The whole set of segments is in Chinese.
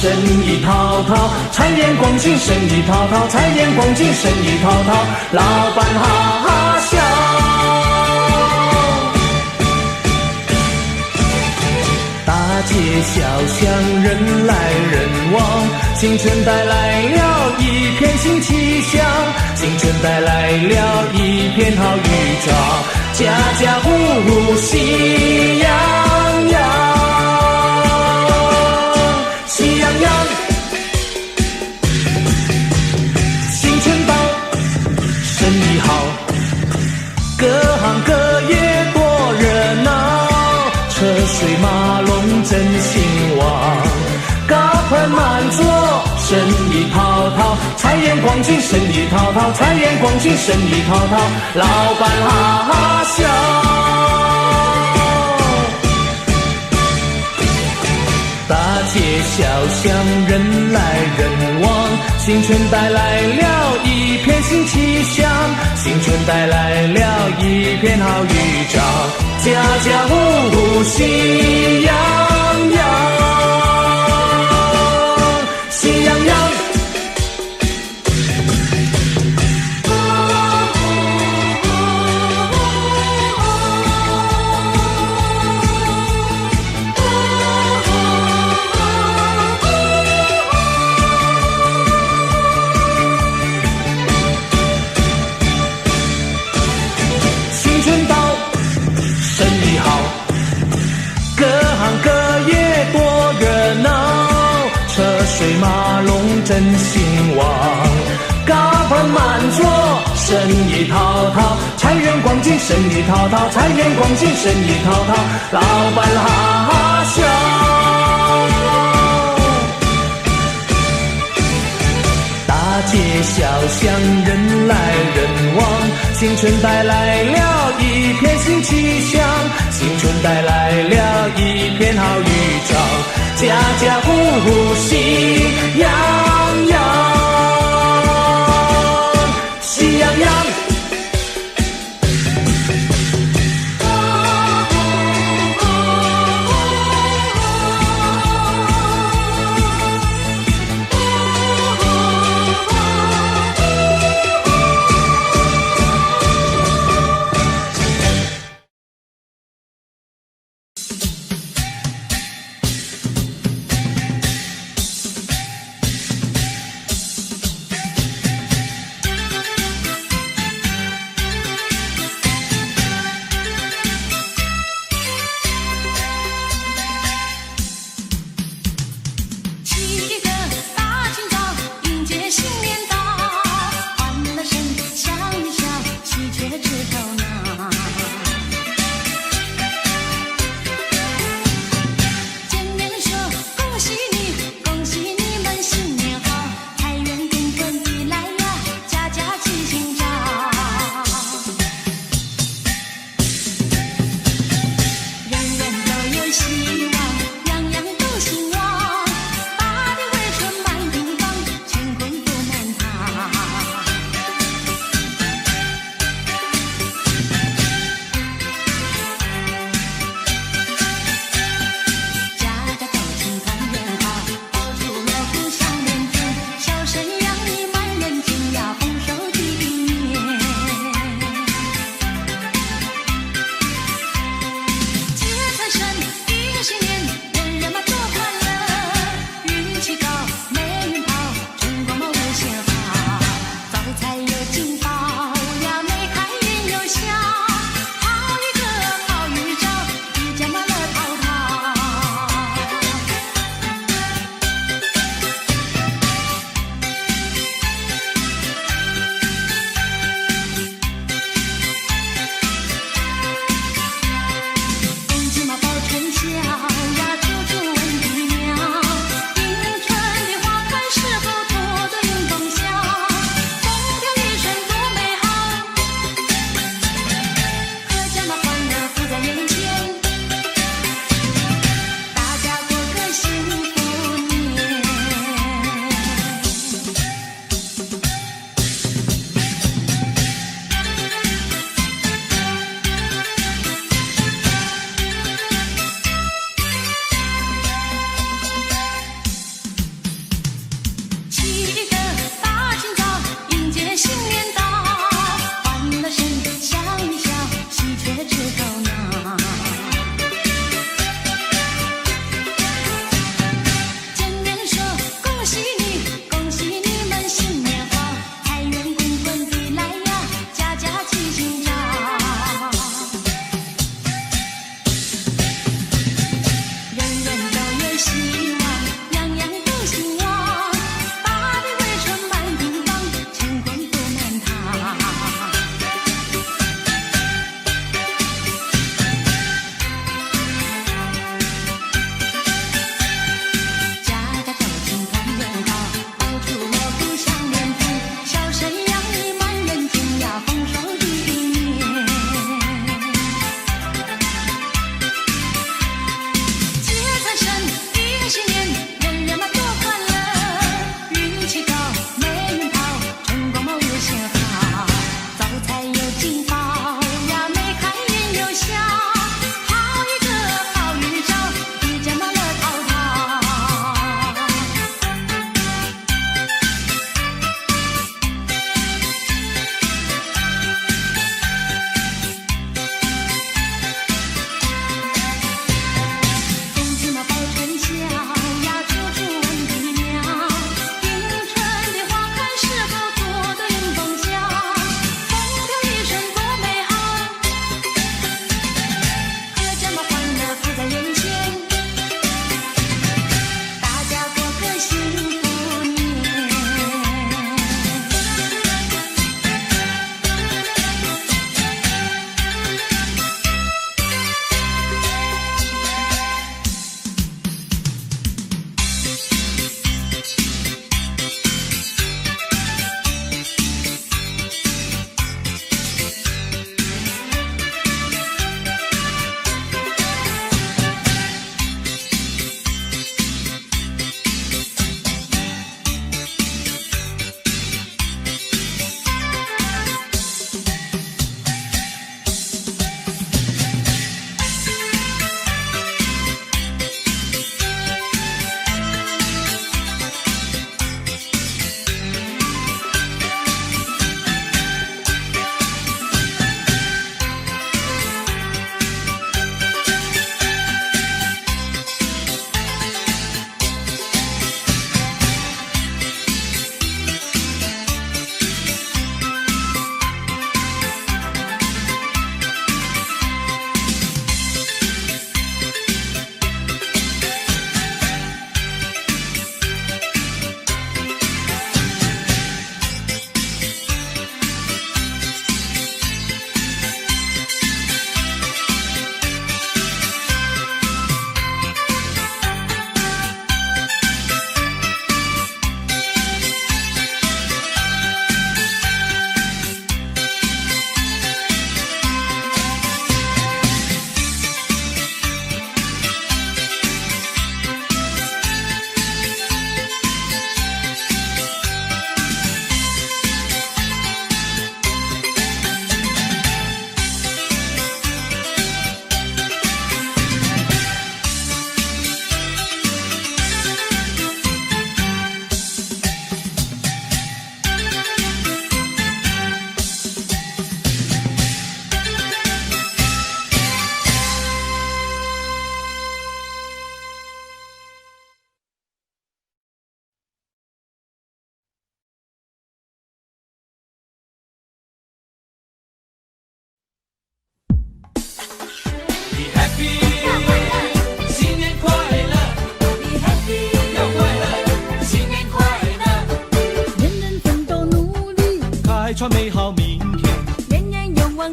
生意滔滔，财源广进，生意滔滔，财源广进，生意滔滔，老板哈哈笑。大街小巷人来人往，新春带来了一片新气象，新春带来了一片好预兆，家家户户喜洋洋，喜洋洋。新春到，生意好，各行各业多热闹，车水马龙真兴旺，高朋满座，生意滔滔，财源广进，生意滔滔，财源广进，生意滔滔，老板哈哈笑。大街小巷人来人往，新春带来了一片新气象，新春带来了一片好预兆，家家户户喜洋洋，喜洋洋。新春到，生意好，各行各业多热闹，车水马龙真兴旺，高朋满座，生意滔滔，财源广进，生意滔滔，财源广进，生意滔滔，老板哈哈笑。大街小巷人来人往，新春带来了一片新气象，新春带来了一片好预兆，家家户户喜洋洋，喜洋洋。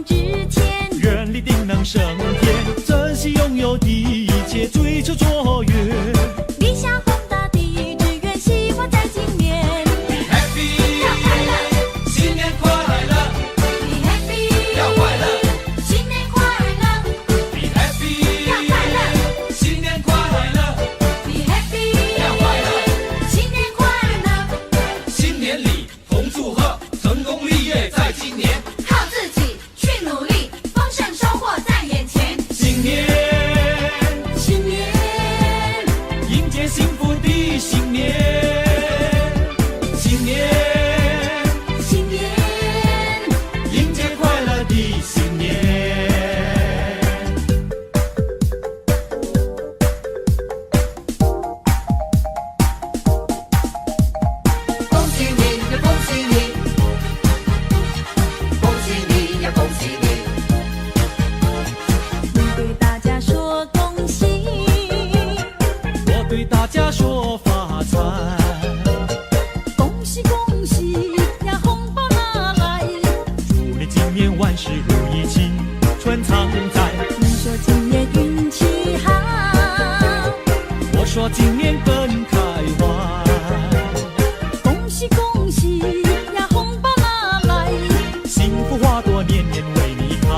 之前，愿力定能升天，珍惜拥有的一切，追求卓越。立下宏大的志愿，希望在今年。Be happy， 要快乐，新年快乐。Be happy， 要快乐，新年快乐。 Be happy， 要快乐，新年快乐。 Be happy， 要快乐，新年快乐。新年里同祝贺，成功立业在今年。靠自己去努力，丰盛收获在眼前。新年，新年，迎接幸福的新年。新年，新年，迎接快乐的新年。恭喜你呀，恭喜你，恭喜你呀，恭喜你。你对大家说恭喜，我对大家说发财。恭喜恭喜呀，红包拿来。祝你今年万事如意，青春常在。你说今年运气好，我说今年更开怀。恭喜恭喜呀，红包拿来。幸福花朵年年为你开。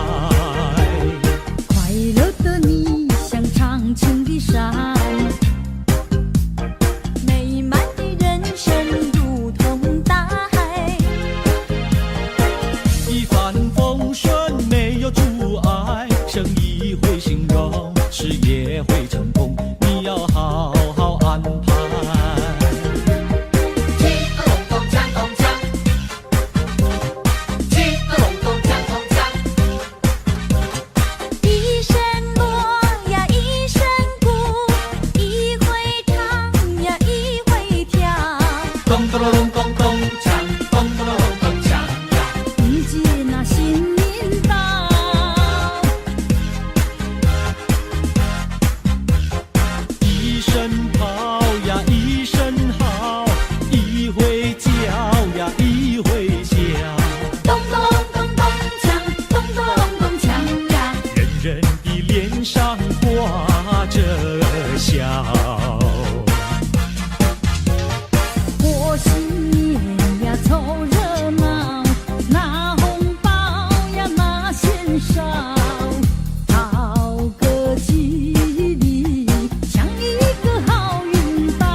快乐的你像长青的山，美满的人生如同大海。一帆风顺没有阻碍，生意会兴隆，事业会成功，你要好好安排。七个隆咚锵咚锵，七个隆咚锵咚锵。一声锣呀一声鼓，一回唱呀一回跳。咚咚咚咚咚锵，咚咚咚咚锵呀。迎接那新年到，一声炮呀一声号，一回叫呀一回笑。咚咚咚咚锵，咚咚咚锵呀。人人的脸上挂着笑。过新年呀凑热闹，拿红包呀拿钱少，讨个吉利，抢一个好运到。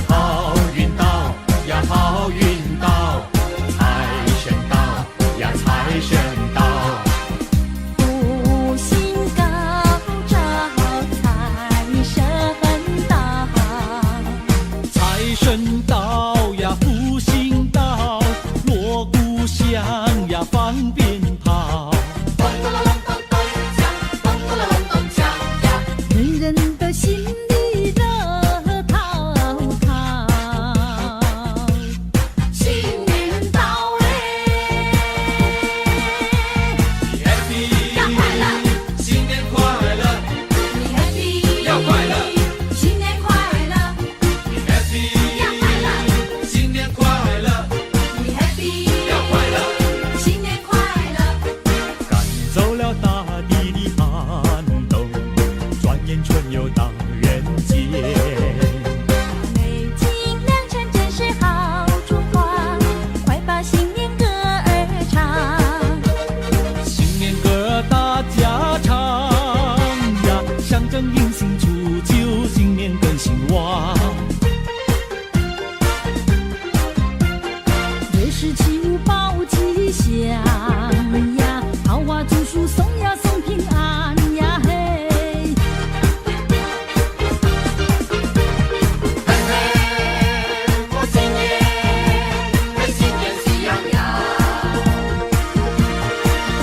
好运到呀好运到，财神到呀财神到。福星高照，财神到。财神到呀福星到，锣鼓响呀放鞭炮。咚咚隆咚咚锵，咚咚隆咚锵呀。人人的心里热滔滔。新年到哎， Be happy， 要快乐，新年快乐。 Be happy， 要快乐，新年快乐。 Be happy， 要快乐，新年快乐。 Be happy， 要快乐，新年快乐。赶走了大地的寒冬，转眼春又到人间。美景良辰真是好烛光，快把新年歌儿唱。新年歌大家唱呀，象征迎新祝旧，新年更兴旺。越是起舞报吉祥呀，好话祝福送呀送平安呀嘿。嘿嘿，过新年，嘿新年喜洋洋。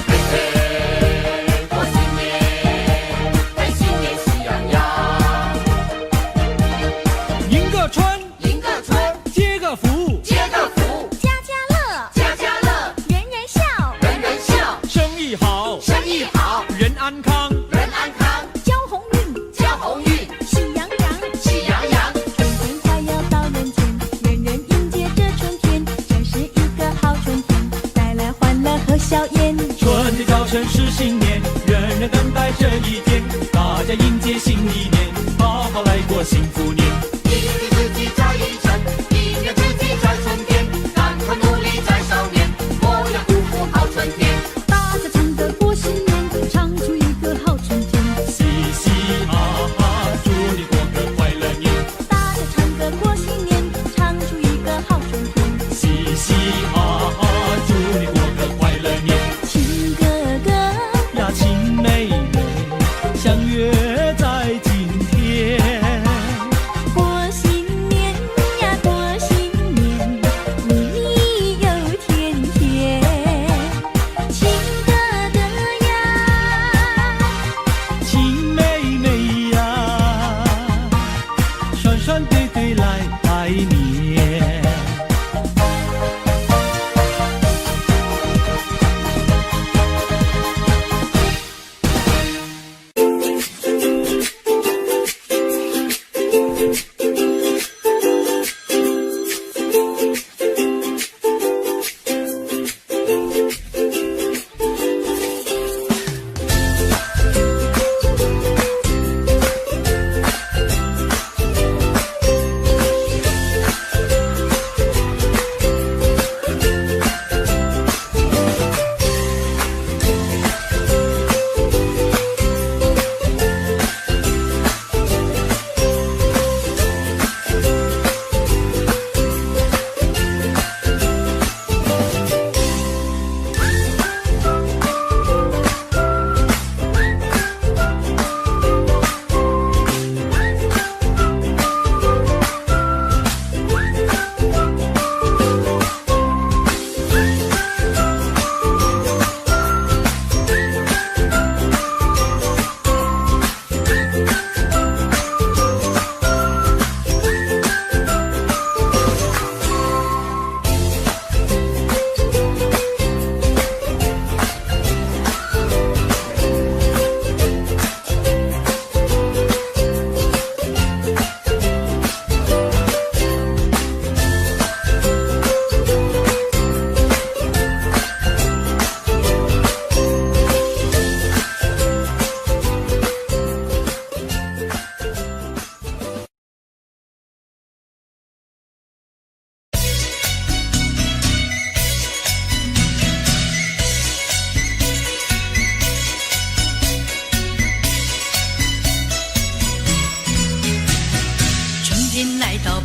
嘿嘿，过新年，嘿新年喜洋洋。幸福年。一年四季在一晨，一年四季在春天，赶快努力在少年，莫要辜负好春天。大家唱歌过新年，唱出一个好春天。嘻嘻哈哈，祝你过个快乐年。大家唱歌过新年，唱出一个好春天。嘻嘻哈哈，祝你过个快乐年。亲哥哥呀，亲妹妹，相约在今天。过新年呀，过新年，蜜蜜又甜甜。亲哥哥呀，亲妹妹呀，双双对对来拜年。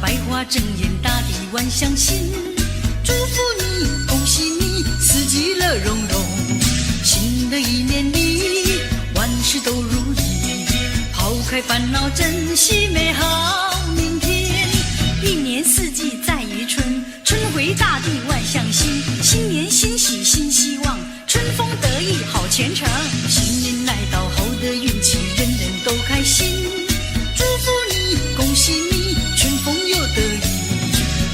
百花争艳，大地万象新。祝福你，恭喜你，四季乐融融。新的一年里，万事都如意，抛开烦恼，珍惜美好明天。一年四季在于春，春回大地万象新。新年欣喜新希望，春风得意好前程。新年来到后的运气，人人都开心。祝福你，恭喜你，春风又得意，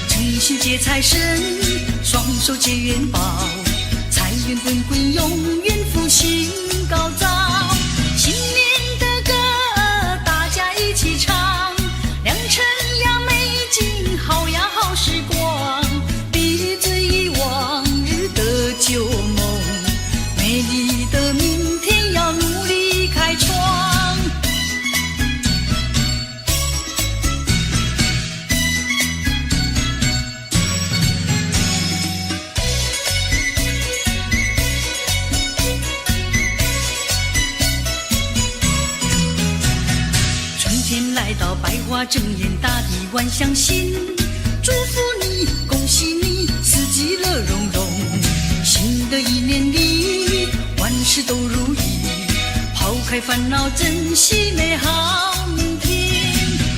诚心接财神，双手接元宝，财源滚滚，永远福星高照。新年的歌大家一起唱，良辰呀美景，好呀好时光，别醉忆往日的旧梦，美丽的明天要努力开创。来到百花争艳，大地万象新。祝福你，恭喜你，四季乐融融。新的一年里，万事都如意，抛开烦恼，珍惜美好明天。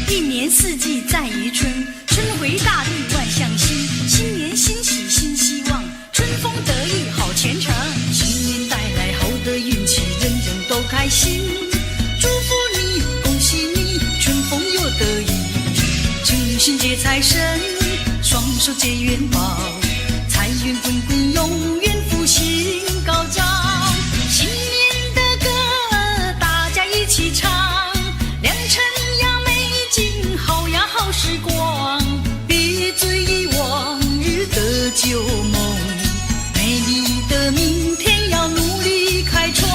一年四季在于春，春回大地万象新。新年欣喜新希望，春风得意好前程。新年带来好的运气，人人都开心。祝福你，恭喜你，春风又得意，诚心接财神，双手接元宝，财源滚滚，永远福星高照。新年的歌大家一起唱，良辰呀美景，好呀好时光，别醉忆往日的旧梦，美丽的明天要努力开创。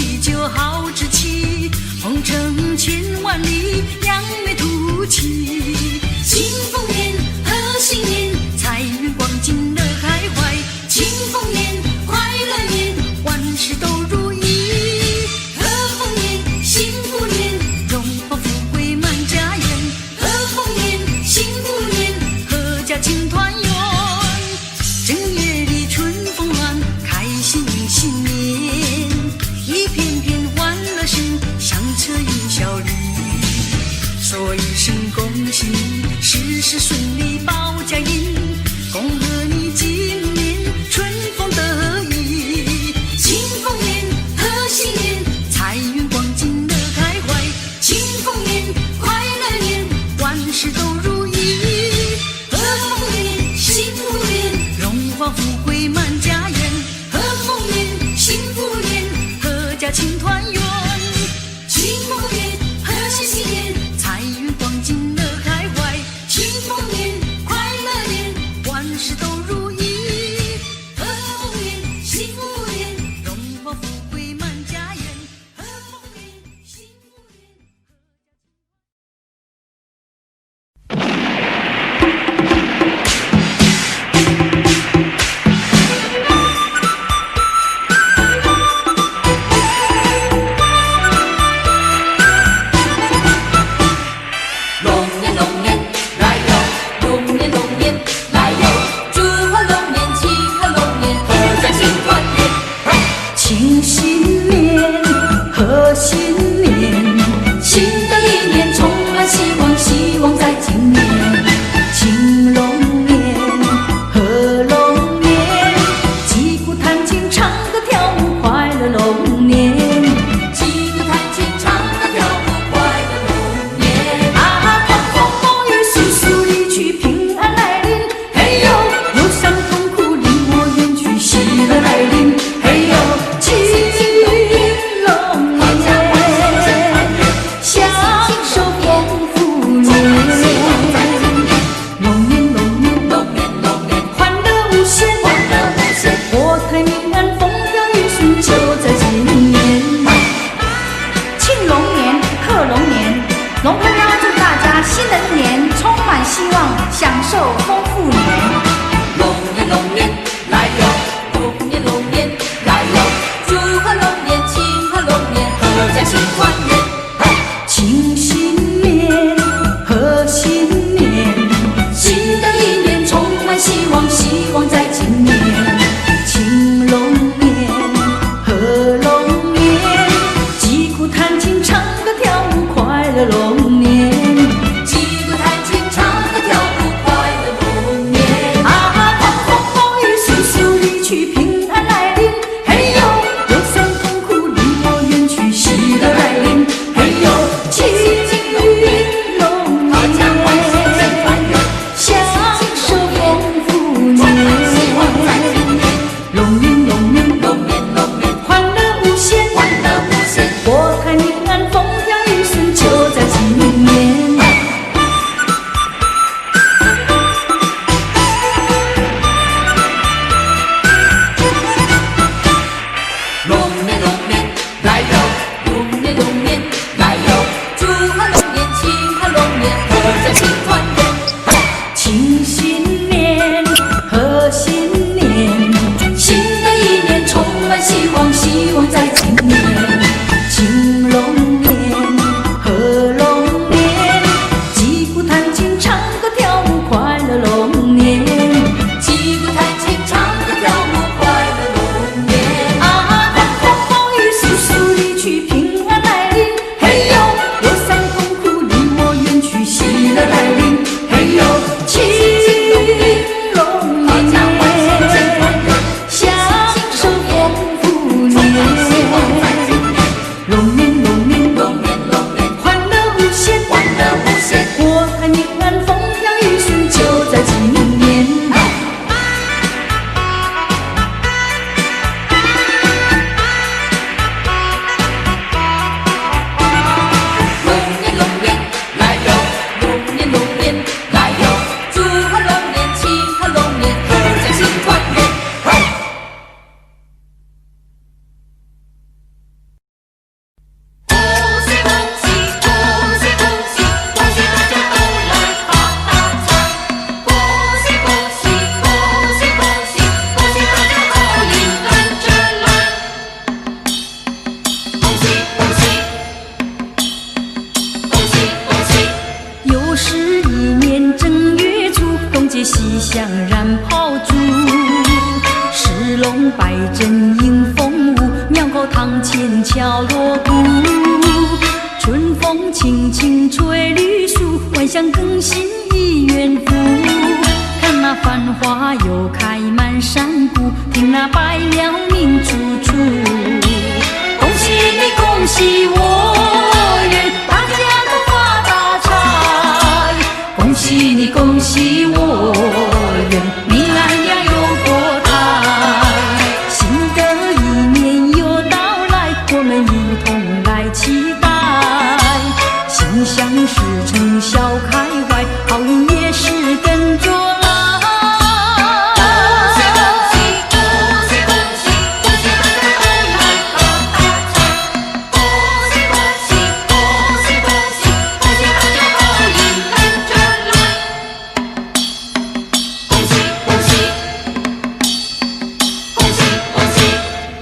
喜就好志气，鹏程千万里，扬眉吐气。庆丰年，贺新年，财运广进乐开怀。庆丰年，快乐年，万事都如意。贺丰年，幸福年，荣华富贵满家园。贺丰年，幸福年，阖家庆团圆。正月里春风暖，开心新年，一片片欢乐声响彻云霄里。说一声恭喜你，事事顺利报佳音，恭贺你今年春风得意。庆丰年，贺新年，财运广进乐开怀。庆丰年，快乐年，万事都如意。贺丰年，幸福年，荣华富贵满家园。贺丰年，幸福年，阖家庆团圆。庆丰年，贺新年，财运广进乐开怀。庆丰年，快乐年，万事都如意。贺丰年，幸福年，荣华富贵满家园。贺丰年，幸福年。龙年龙年来哟，龙年龙年来哟，祝贺龙年，庆贺龙年，阖家庆团圆。庆新年，贺新年，新的一年充满希望，希望在今年。庆龙年，贺龙年，击鼓弹琴，唱歌跳舞，快乐龙年。击鼓弹琴，唱歌跳舞，快乐龙年。啊，狂风暴雨簌簌离去，平安来临。嘿呦，忧伤痛苦离我远去，喜乐来临。嘿呦，庆龙年，享受丰富年。龙年龙年龙年龙年欢乐无限，欢乐无限。国泰民安，风调雨顺，就在今年。庆龙年，贺龙年，龙婆庙祝大家新的一年充满希望，享受丰富年。龙年龙年来哟，龙年龙年来哟，祝贺龙年，庆贺龙年，阖家庆团圆。庆新年，贺新年，新的一年充满希望，希望在今年。庆龙年，贺龙年，击鼓弹琴，唱歌跳舞，快乐龙年。击鼓弹琴，唱歌跳舞，快乐龙年。啊，狂风暴雨簌簌离去，平安来临。嘿呦，忧伤痛苦离我远去，喜乐来临。嘿呦，庆龙阖家欢喜庆团圆，享受丰富充满希望在年。今年。龙年龙年龙年龙年欢乐无限，欢乐无限。国泰民安，风调雨顺，就在今年。龙年龙年来哟，龙年龙年来哟，祝贺龙年，庆贺龙年，阖家庆团圆。庆新年，贺新年，新的一年充满希望，希望在今年。庆龙年，贺龙年，击鼓弹琴，唱歌跳舞，快乐龙年。击鼓弹琴，唱歌跳舞，快乐龙年。啊，狂风暴雨簌簌离去，平安来临。嘿呦，忧伤痛苦离我远去，喜乐来临。嘿呦，庆龙阖家欢喜庆团年，圆，享受丰富充满希望在年。今年。龙年龙年龙年龙年欢乐无限，欢乐无限。国泰民安，风调雨顺，就在今年。阵迎风舞，庙口堂前敲锣鼓。春风轻轻吹绿树，万象更新一元福。看那繁花又开满山谷，听那百鸟鸣楚楚。恭喜你，恭喜我，愿大家都发大财。恭喜你，恭喜我，愿民安呀有国泰。新的一年又到来，我们一同来期待。心想事成笑开怀，好运也是跟着来。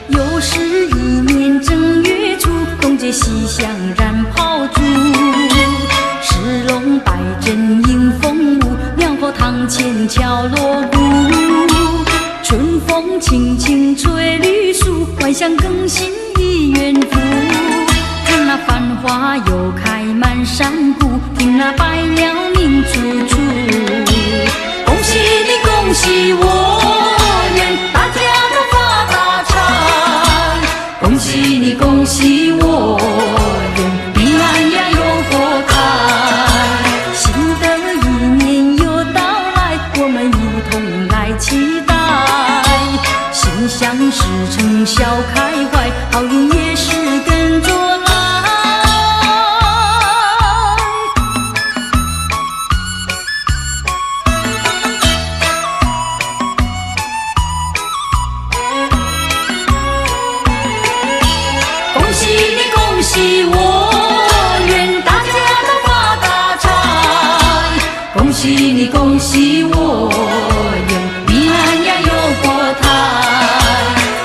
又是一年正月初，东街西巷燃炮竹。石龙摆阵迎风舞，庙口堂前敲锣鼓。春风轻轻吹绿树，万象更新一元福。看那繁花又开满山谷，听那百鸟鸣楚楚。恭喜你，恭喜我，愿大家都发大财。恭喜你，恭喜我，愿平安呀有国泰。新的一年又到来，我们一同来期待。心想事成笑开怀，好运也是跟着来。恭喜你，恭喜我，愿大家都发大财。恭喜你，恭喜我，愿平安呀有国泰。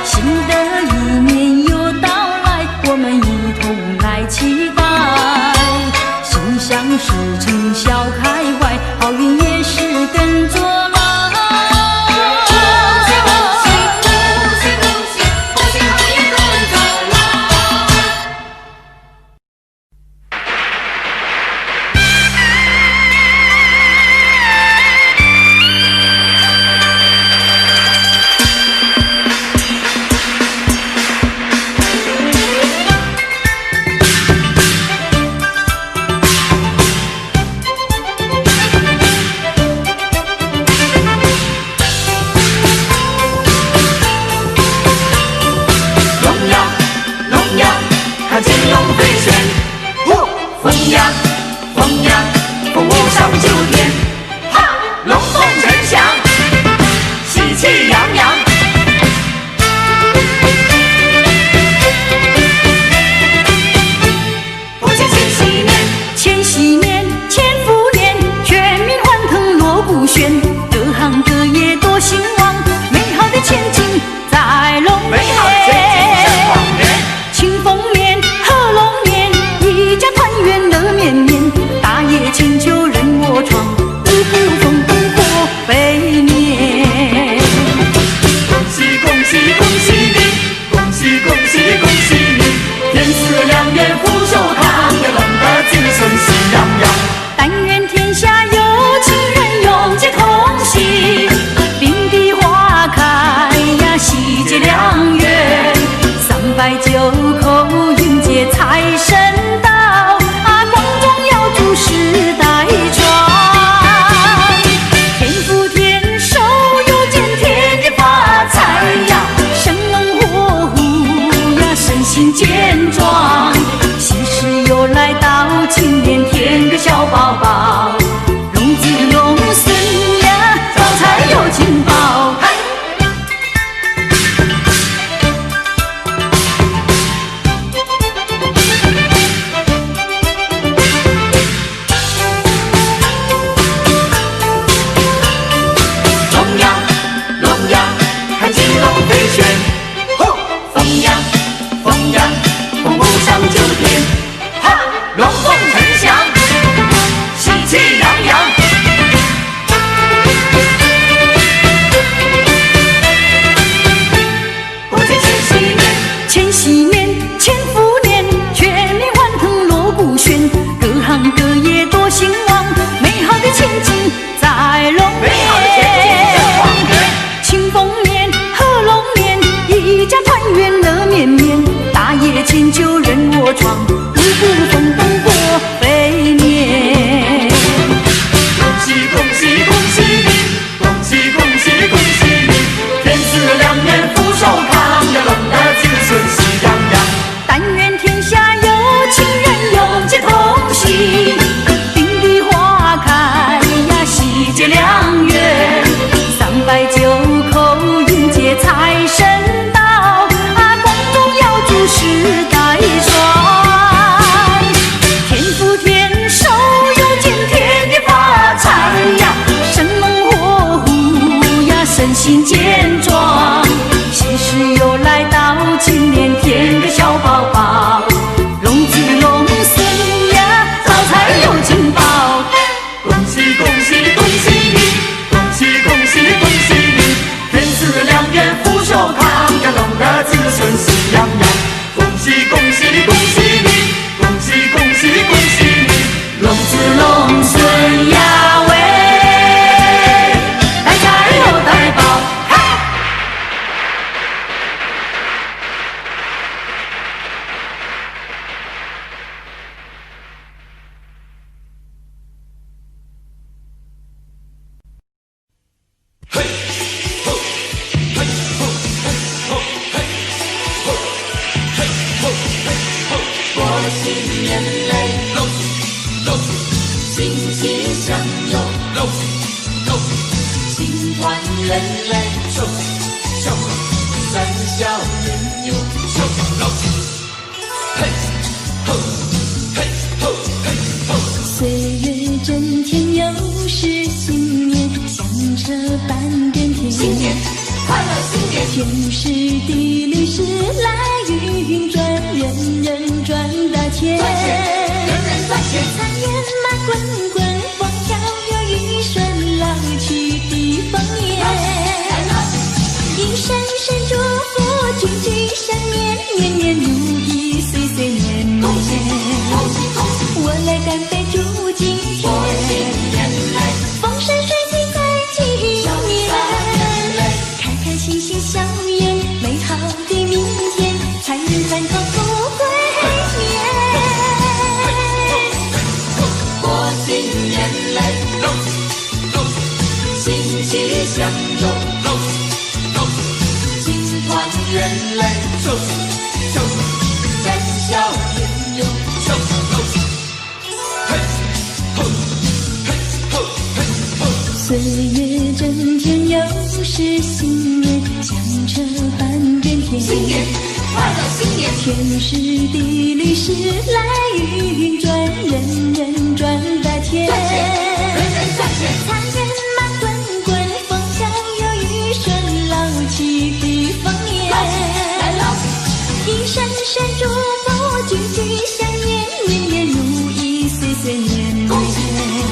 新的一年又到来，我们一同来期待。心想事成笑开怀，好运也是跟着来。有任我闯，步步风风过飞年。恭喜恭喜恭喜你，恭喜恭喜恭喜你，天赐良缘福寿康呀，龙的子孙喜洋洋。但愿天下有情人永结同心，并蒂花开呀，喜结良缘。390口迎接财神到，啊，宫中要祝世代传。天福天寿又见天天发财呀，生龙活虎呀，身心健壮。喜事又来到，今年添个小宝宝，龙子龙孙呀，招财又进宝。恭喜恭喜恭喜你，恭喜恭喜恭喜你，天赐良缘福寿康呀，龙的子孙喜洋洋。恭喜恭喜恭喜你，恭喜恭喜恭喜你，龙子龙孙呀喂，带财又带宝。过新年嘞，欣喜相拥，心团圆嘞，三笑人有，岁月正甜，又是新年，响彻半边天。新年快乐，新年天时地利时来运转，人人赚大钱。赚钱，人人赚钱，财源马滚滚，风调又雨顺，老去的丰年。一声声祝福，句句相念，年年如意，岁岁年年。恭喜恭喜恭喜，我来干杯祝今天，过新年嘞，风生水起在今年，开开心心笑颜，美好的明天，财运团团富贵年。过新年嘞，欣喜相拥，心团圆嘞，展笑颜容。岁月正甜，又是新年，响彻半边天。新年快乐，新年天时地利时来运转，人人赚大钱。赚钱，人人赚钱，财源马滚滚，风调又雨顺，老气的丰年。来了，一声声祝福，句句相念，年年如意，岁岁年年。恭喜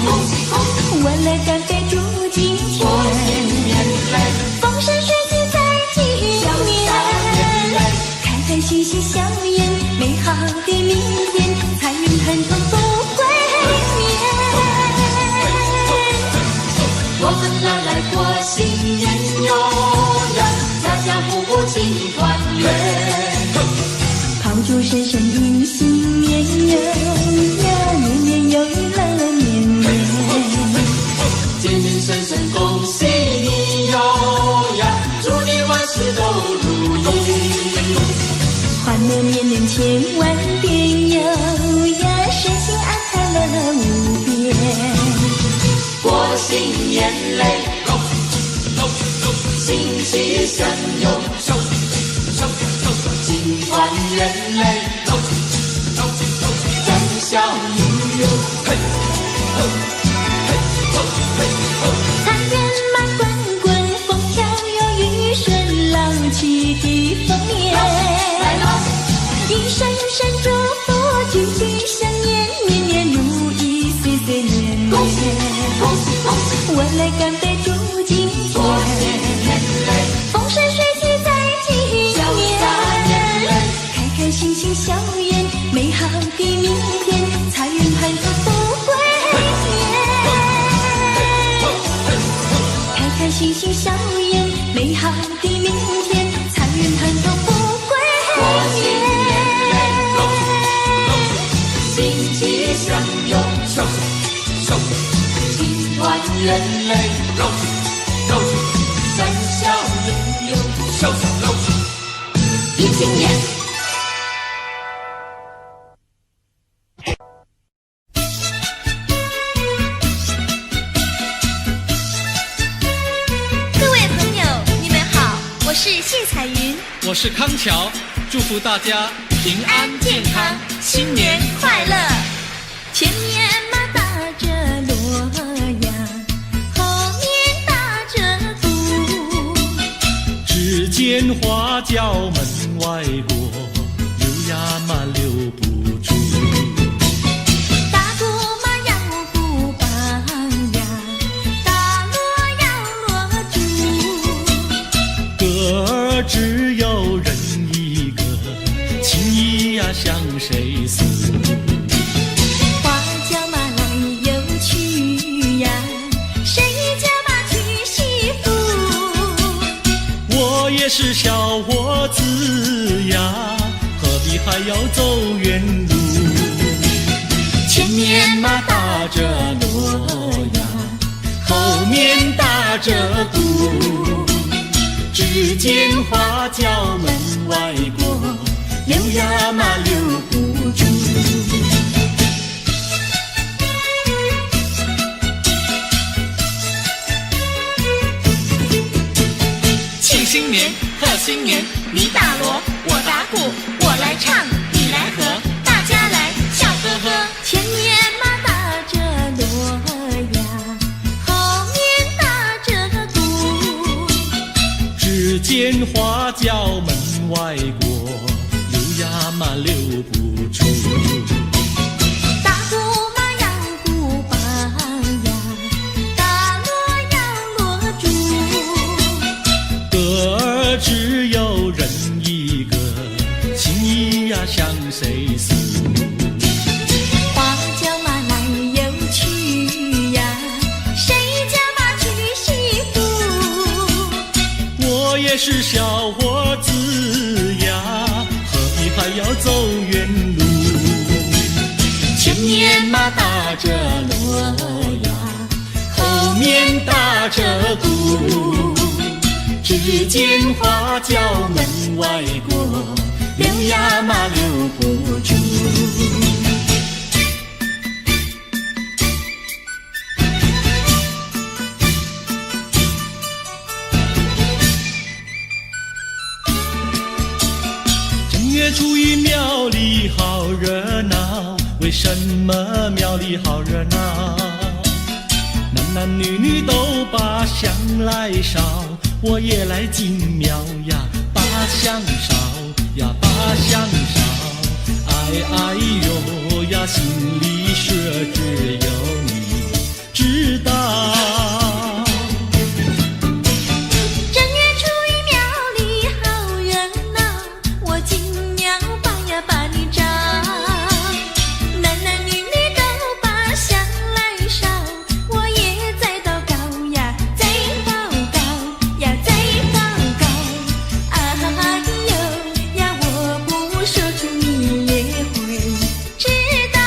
恭喜恭喜，我来干杯祝今天，过新年嘞，风生水起在今年，开开心心笑颜，美好的明天，财运团团富贵年。我们来过新年哟呀，家家户户庆团圆。炮竹声声迎新年哟呀，年年有余乐年年。健健身身恭喜你哟呀，祝你万事都如意。欢乐年年千万遍哟呀，身心安泰乐无边。过新年嘞，欣喜相拥，心团圆嘞，展笑颜容。财源马滚滚，风调又雨顺，老气的丰年。来了，一声声祝福，句句相念，年年如意，岁岁年年。恭喜恭喜恭喜，我来干杯祝今过新天，年嘞，风生水起在今年，开开心心笑颜，美好的明天，财源团团富贵年。开开心心笑颜，美好的明天，财源团团富贵过新年嘞，笑笑笑笑，喜欢人类，老鼠老鼠，欢笑拥有笑笑老鼠。迎新年。各位朋友，你们好，我是谢彩云，我是康桥，祝福大家平安健康，新年快乐！前面马打着锣呀，后面打着鼓，只见花轿门外过，溜呀嘛溜不住。打鼓嘛要鼓棒呀，打锣要锣珠，歌儿只有人一个，情谊呀向谁诉？花轿嘛来又去呀，谁家嘛娶媳妇？我也是小伙子呀，何必还要走远路？前面嘛打着锣呀，后面打着鼓，只见花轿门外过，溜呀嘛溜不住。庆新年，贺新年，你打锣，我打鼓，我来唱，你来和，大家来笑呵呵。前面嘛打着锣呀，后面打着鼓，只见花轿门外过，溜呀嘛溜不住。打鼓嘛要鼓棒呀，打锣要锣珠，歌儿只有人一个，情谊呀向谁诉？花轿嘛来又去呀，谁家嘛娶媳妇？我也是小伙子呀，何必还要走远路？前面嘛打着锣呀，后面打着鼓，只见花轿门外过，溜呀嘛溜不住。正月初一庙里好热闹，为什么庙里好热闹？男男女女都把香来烧，我也来进庙呀，把香烧呀，把香烧。哎哎呦呀，心里说只有你知道。正月初一庙里好热闹，我进庙把呀把你找，男男女女都把香来烧，我也在祷告呀，在祷告呀，在祷告。哎呦呀，我不说出你也会知道。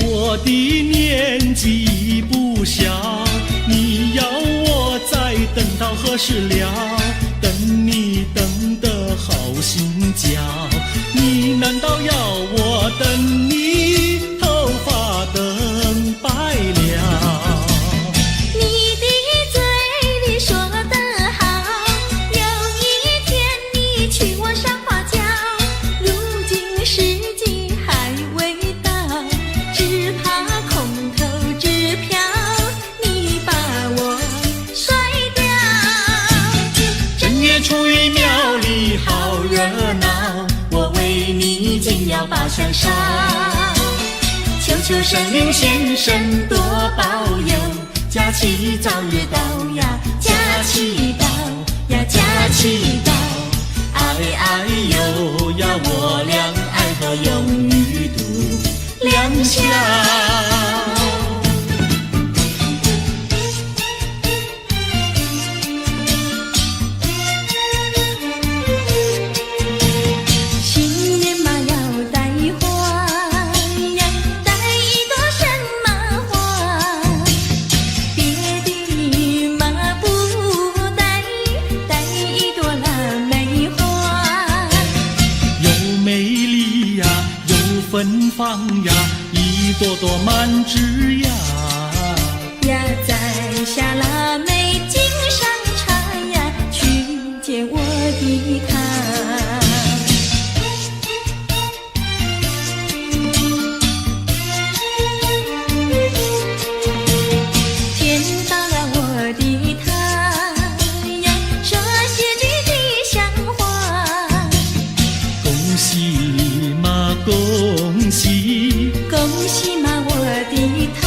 我的年纪不小，你要我再等到何时了？等你等得好心焦，你难道要我等你头发等白了？你的嘴里说得好，有一天你娶我上花轿，如今时机还未到，只怕空头支票你把我甩掉。正月初一庙里好热闹，我为你紧要把香烧，求求神灵先生多保佑，假期早日到呀，假期到呀，假期到。哎哎呦呀，我俩爱河永远度良宵。新年嘛要带花芬芳呀，一朵朵满枝呀。呀，摘下腊梅敬上茶呀，去见我的他。见到了我的他呀，说些句吉祥话。恭喜嘛，恭喜，恭喜嘛，我的他。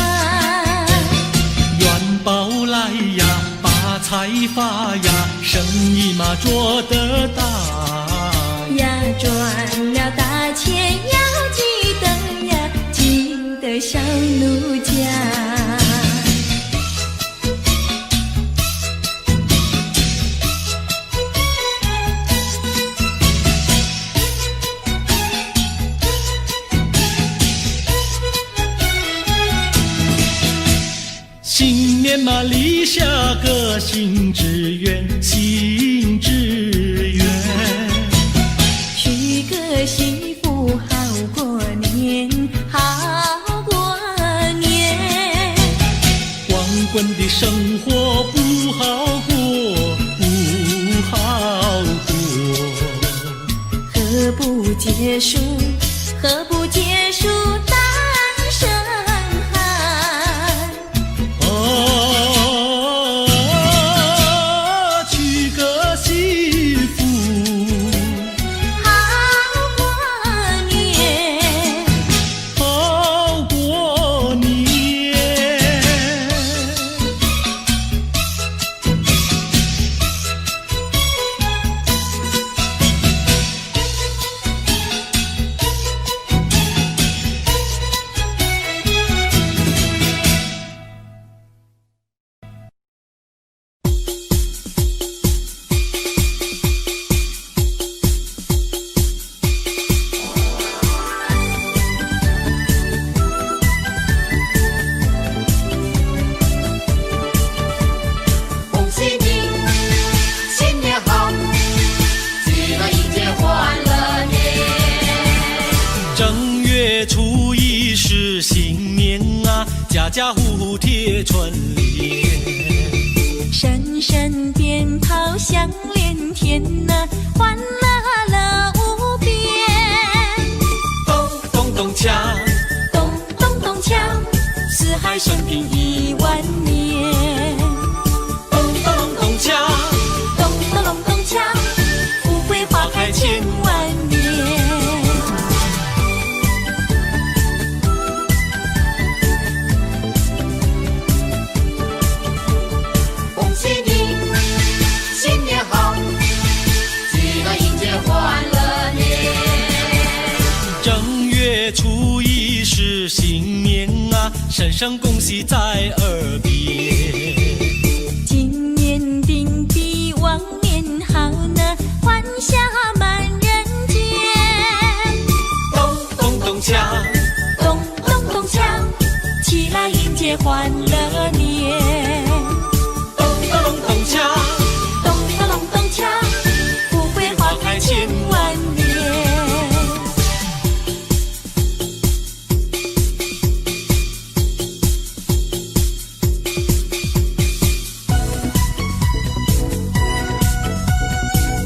元宝来呀，发财发呀，生意嘛做得大呀，赚了大钱要记得呀，记得小奴家。新年嘛立下个新志愿，新志愿。娶个媳妇好过年，好过年。光棍的生活不好过，不好过。何不结束，何不结束单身汉？娶个媳妇好过年，好过年。恭喜你，新年好，记得迎接欢乐年。正月初一是新年啊，家家户户贴春联。声声鞭炮响连天呐，欢乐乐无边。咚咚咚锵，咚咚咚锵，四海升平10000年。咚咚咚锵，咚咚咚咚锵，富贵花开千万年。恭喜你，新年好，记得迎接欢乐年。正月初一是新年啊，声声恭喜在耳边。今年定比往年好呢，欢笑满人间。咚咚咚锵，咚咚咚锵，起来迎接欢乐年。咚咚咚锵，咚咚咚咚锵，富贵花开千万年。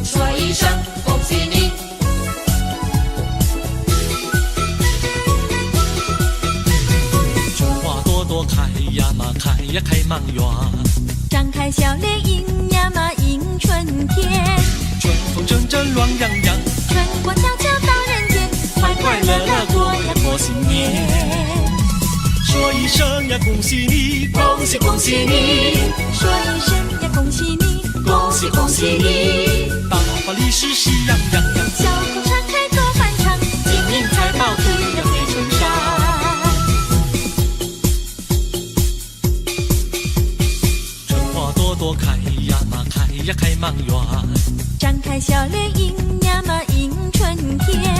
说一声恭喜你，春花朵朵开呀嘛，开呀开满园。张开笑脸迎呀嘛迎春天，春风阵阵暖洋洋，春光悄悄到人间，快快乐乐过呀过新年。说一声呀恭喜你，恭喜恭喜你，说一声呀恭喜你，恭喜恭喜你。大发利是喜洋洋洋，小口常开多欢畅，金银财宝可呀飞春上。春花朵朵开呀嘛，开呀开满园。张开笑脸迎呀嘛迎春天，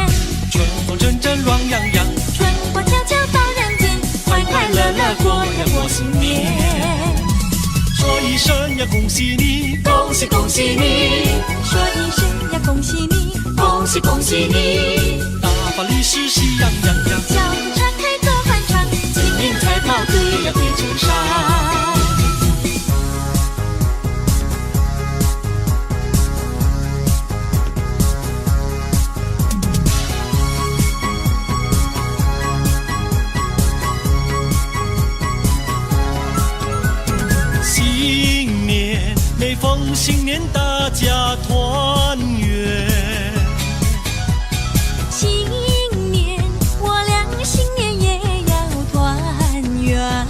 春风阵阵暖洋洋，春光悄悄到人间，快快乐乐过呀过新年。说一声呀恭喜你，恭喜恭喜你，说一声呀恭喜你，恭喜恭喜你。大发利是喜洋洋洋。上。新年，每逢新年大家团圆。新年，我俩新年也要团圆。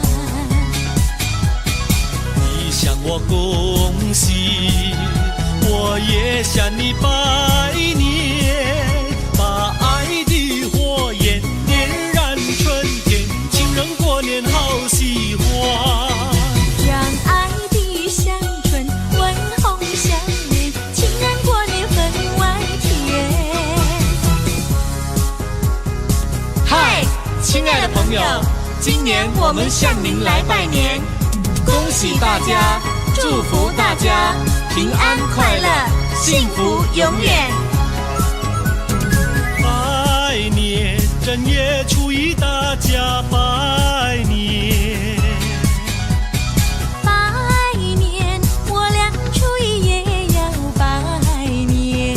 你向我恭喜，我也向你拜年，把爱的火焰点燃春天，情人过年好喜欢。让爱的香醇温红相连，情人过年分外甜。嗨，亲爱的朋友，今年我们向您来拜年，恭喜大家，祝福大家平安快乐，幸福永远。拜年，正月初一大家拜年。拜年，我俩初一也要拜年。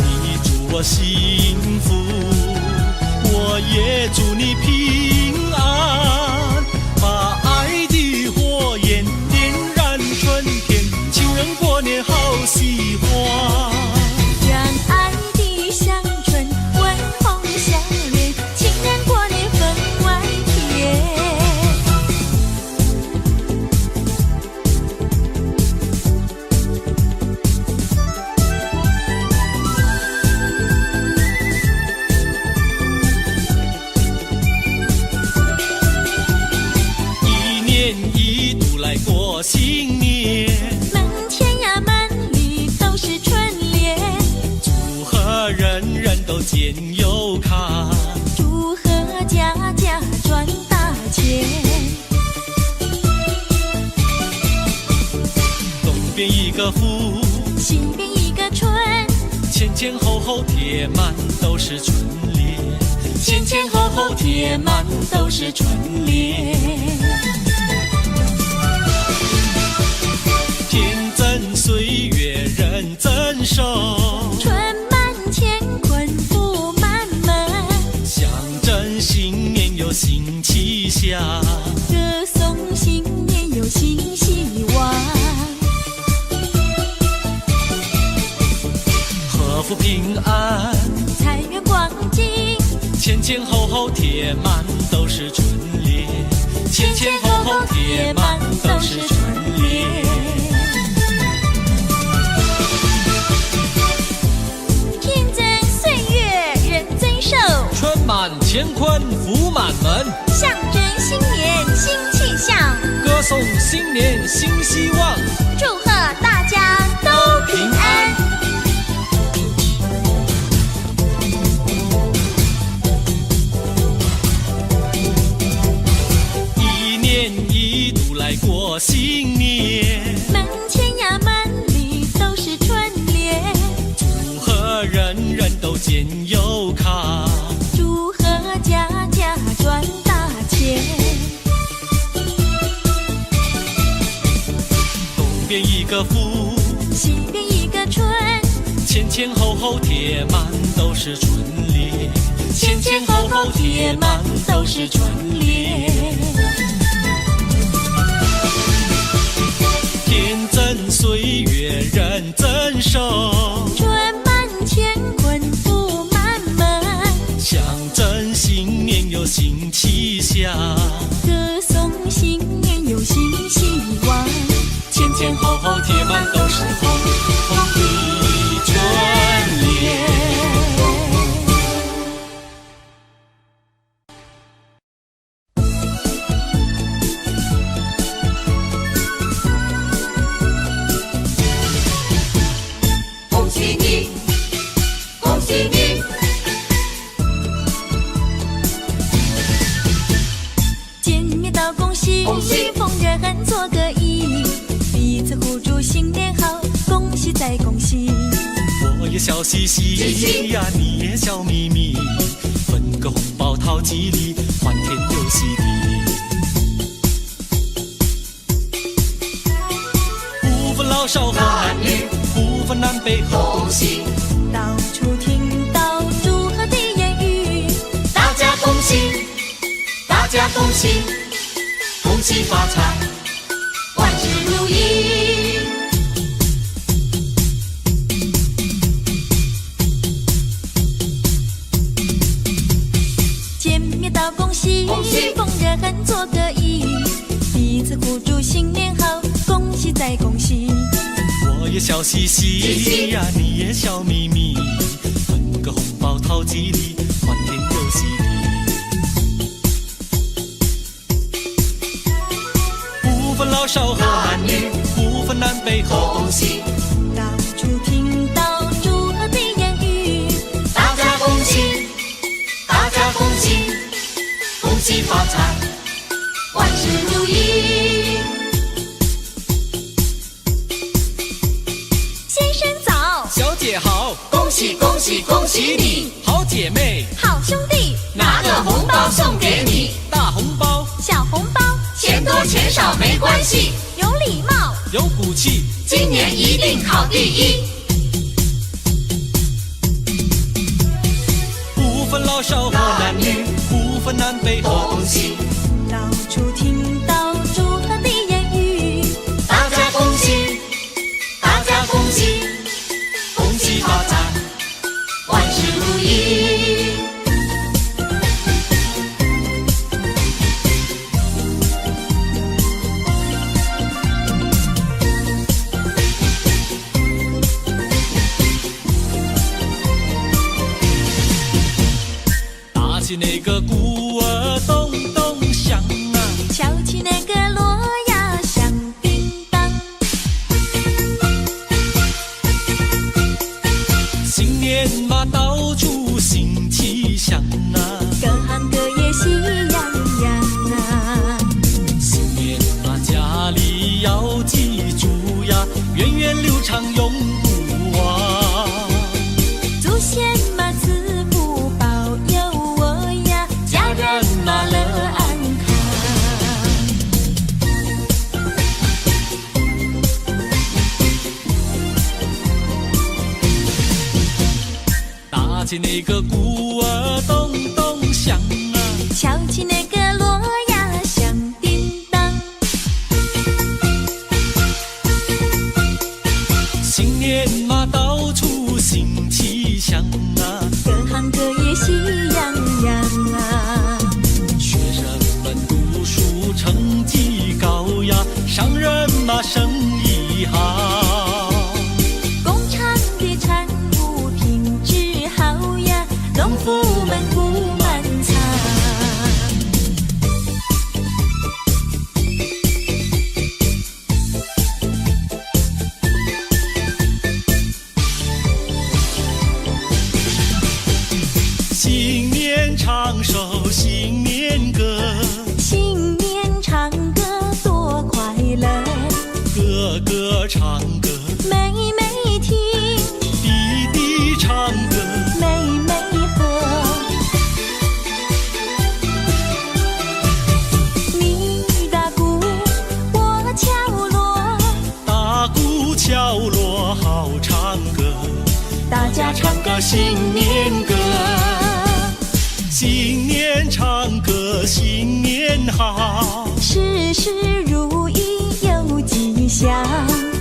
你祝我幸福，我也祝你平安，把爱的火焰点燃春天，情人过年好喜欢。让爱的香醇温红相连，情人过年分外甜。一年一度来过新年，满天呀满里都是春联，祝贺人人都见有看。祝贺家家赚大钱。东边一个福，西边一个春，前前后后贴满都是春联，前前后后贴满都是春联。天增岁月人增寿，春满乾坤福满门，象征新年有新气象。歌颂新年有新希望。贺福平安，财源广进，前前后后贴满都是春联，前前后后贴满都是春联。天增岁月人增寿，春满乾坤福满门，象征新年新气象。歌颂新年新希望，祝贺大家都平安。一年一度来过新年，满天呀满里都是春联，祝贺人人都见有看。祝贺家家赚大钱。东边一个福，西边一个春，前前后后贴满都是春联，前前后后贴满都是春联。天增岁月人增寿，春满乾坤福满门，象征新年有新气象。歌颂新年有新希望。前前后后贴满都是红红的春联。恭喜你，恭喜你，见面道恭喜，恭喜逢人做个揖，彼此互助新年好，恭喜再恭喜。我也笑嘻嘻呀，你也笑眯眯，分个红包讨吉利，欢天又喜地。老少和男女，不分南北和东西。到处听到祝贺的言语，大家恭喜，大家恭喜，恭喜发财，万事如意。见面道恭喜，恭喜逢人做个揖，彼此互祝新年好，恭喜再恭喜。我也笑嘻嘻呀，你也笑眯眯，分个红包讨吉利，欢天又喜地。不分老少和男女，不分南北和东西。到处听到祝贺的言语，大家恭喜，大家恭喜，恭喜发财，万事如意。先生早，小姐好，恭喜恭喜恭喜你，好姐妹，好兄弟，拿个红包送给你，大红包小红包，钱多钱少没关系，有礼貌，有骨气，今年一定考第一。不分老少和男女，不分南北和东西。到处听到祝贺的言语，大家恭喜，大家恭喜，恭喜发财，万事如意。打起那个鼓儿咚咚响啊，敲起那个锣呀响叮当，新年嘛到处新气象啊，各行各业喜洋洋啊。新年嘛家里要记住呀，源远流长永不忘。祖先嘛赐福保佑我呀，家人嘛乐安康。打起那个鼓儿咚咚响啊，敲起那个锣呀响叮当，新年嘛到处新气象啊，各行各业喜洋洋啊。学生们读书成绩高呀，商人嘛生意好。工厂的产物品质好呀，农夫们不满仓。新年长寿新年歌，新年唱歌多快乐，个个唱歌，妹妹听，弟弟唱歌，妹妹和。你打鼓，我敲锣，打鼓敲锣好唱歌，大家唱个新年歌。新年唱歌新年好，事事如意有吉祥，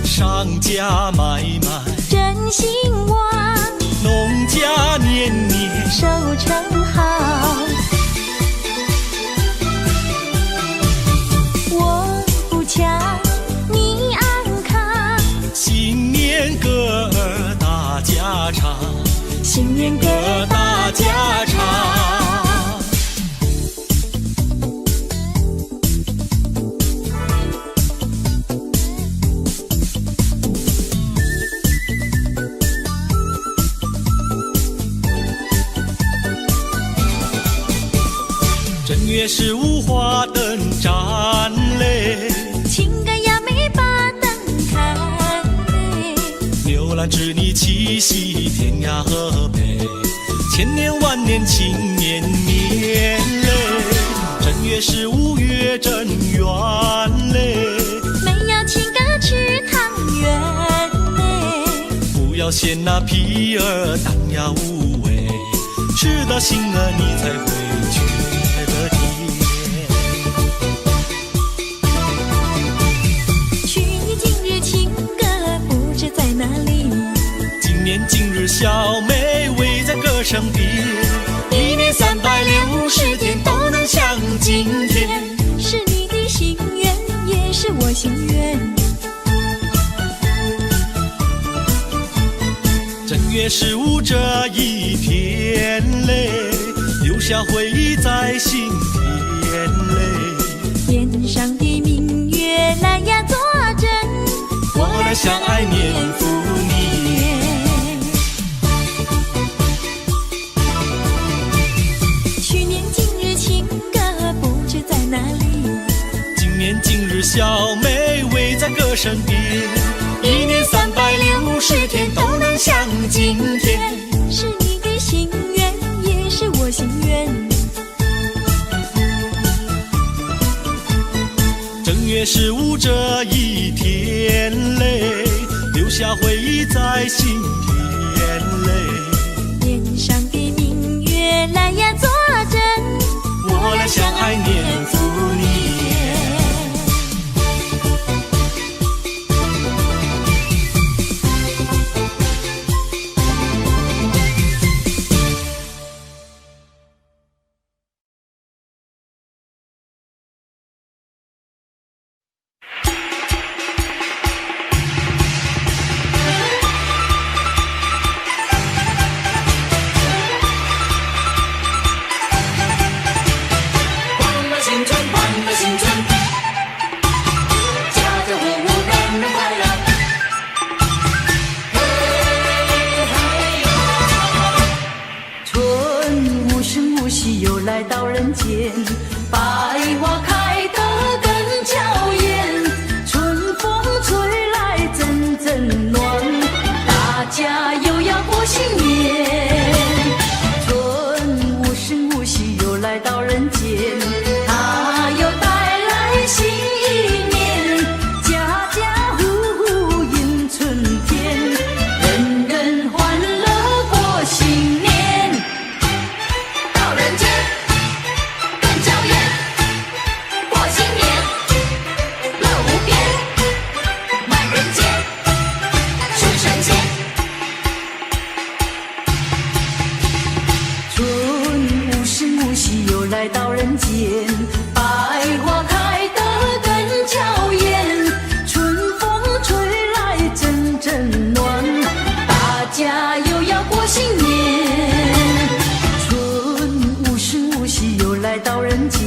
商家买卖，真兴旺，农家年年收成好。我不强，你安康，新年歌儿大家唱，新年歌大家唱。正月15花灯展嘞，情感呀美把灯看嘞，牛栏织女七夕天涯河北，千年万年庆年年嘞。正月15月正圆嘞，没有情歌吃汤圆。鲜那皮儿荡呀无味，吃到心了你才会觉得甜。去年今日情歌不知在哪里，今年今日小妹围在歌声边，一年360天都能像今天。是你的心愿，也是我心愿。正月15这一天嘞，留下回忆在心田嘞。天上的明月来呀作证，我来相爱年复年。去年今日情歌不知在哪里，今年今日小妹围在歌声边，一年360天都能像今天。是你的心愿，也是我心愿。正月15这一天嘞，留下回忆在心田嘞。天上的明月来呀作证，我来相爱年复年。来到人间，百花开得更娇艳，春风吹来阵阵暖，大家又要过新年。春无声无息又来到人间，它又带来新一年，家家户户迎春天，人人欢乐过新年。到人间更娇艳，过新年乐无边，满人间是神仙。春无声无息又来到人间，百花开得更娇艳，春风吹来阵阵暖，大家又要过新年。春无声无息又来到人间，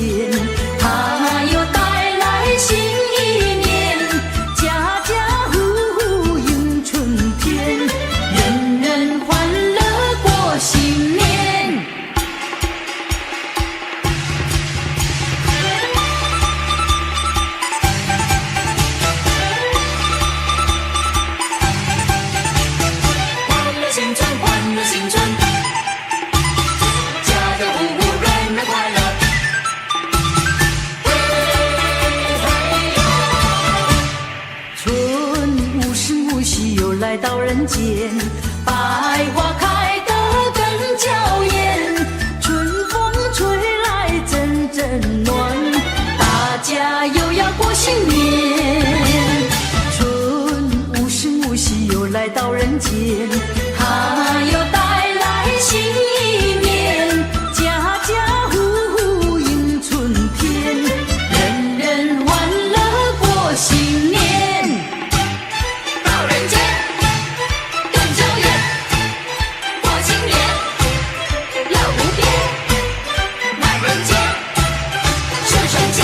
它又带来新一年，家家户户迎春天，人人欢乐过新年。欢乐新春，欢乐新春，家家户户人人快乐。春无声无息又来到人间，百花开得更娇艳，春风吹来阵阵暖，大家又要过新年。春无声无息又来到人间，它又带来新一年，家家户户迎春天，人人欢乐过新年。到人间更娇艳，过新年乐无边，满人间是神仙。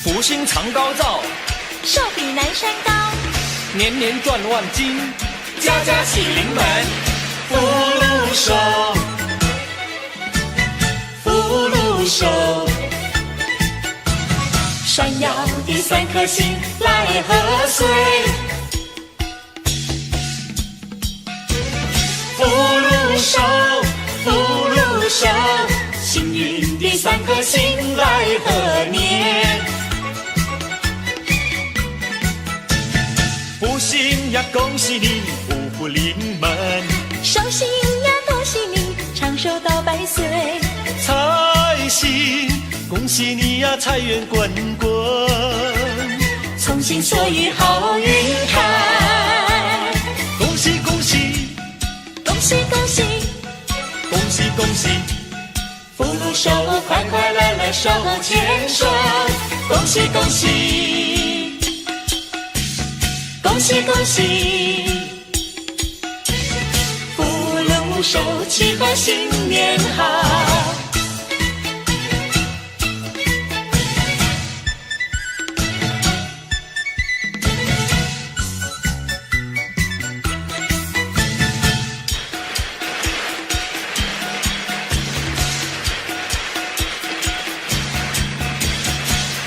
福星藏高照，寿比南山高，年年赚万金，家家喜临门，福禄寿，福禄寿。闪耀的3颗星来贺岁，福禄寿，福禄寿，幸运的3颗星来贺年。福星呀，恭喜你，福福临门；寿星呀，恭喜你，长寿到100岁。财星，恭喜你呀，财源滚滚；从心所欲好运开，恭喜恭喜，恭喜恭喜，恭喜恭喜，福禄寿，快快乐乐手牵手，恭喜恭喜，恭喜恭喜，福禄寿，祈贺新年好。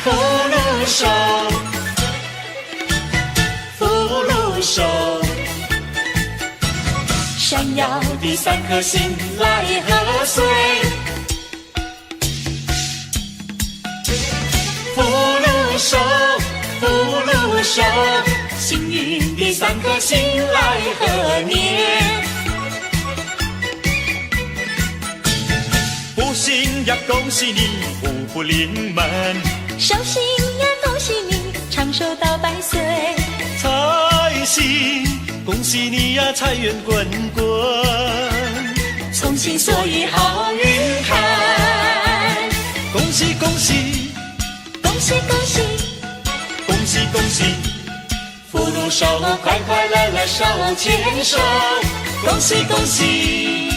福禄寿，福禄寿，闪耀的3颗星来贺岁，福禄寿，福禄寿，幸运的3颗星来贺年。福星呀，恭喜你，福福临门；寿星呀，恭喜你，长寿到100岁。财星，恭喜你呀，财源滚滚；从心所欲好运开，恭喜恭喜，恭喜恭喜，恭喜恭喜，福禄寿，快快乐乐手牵手，恭喜恭喜，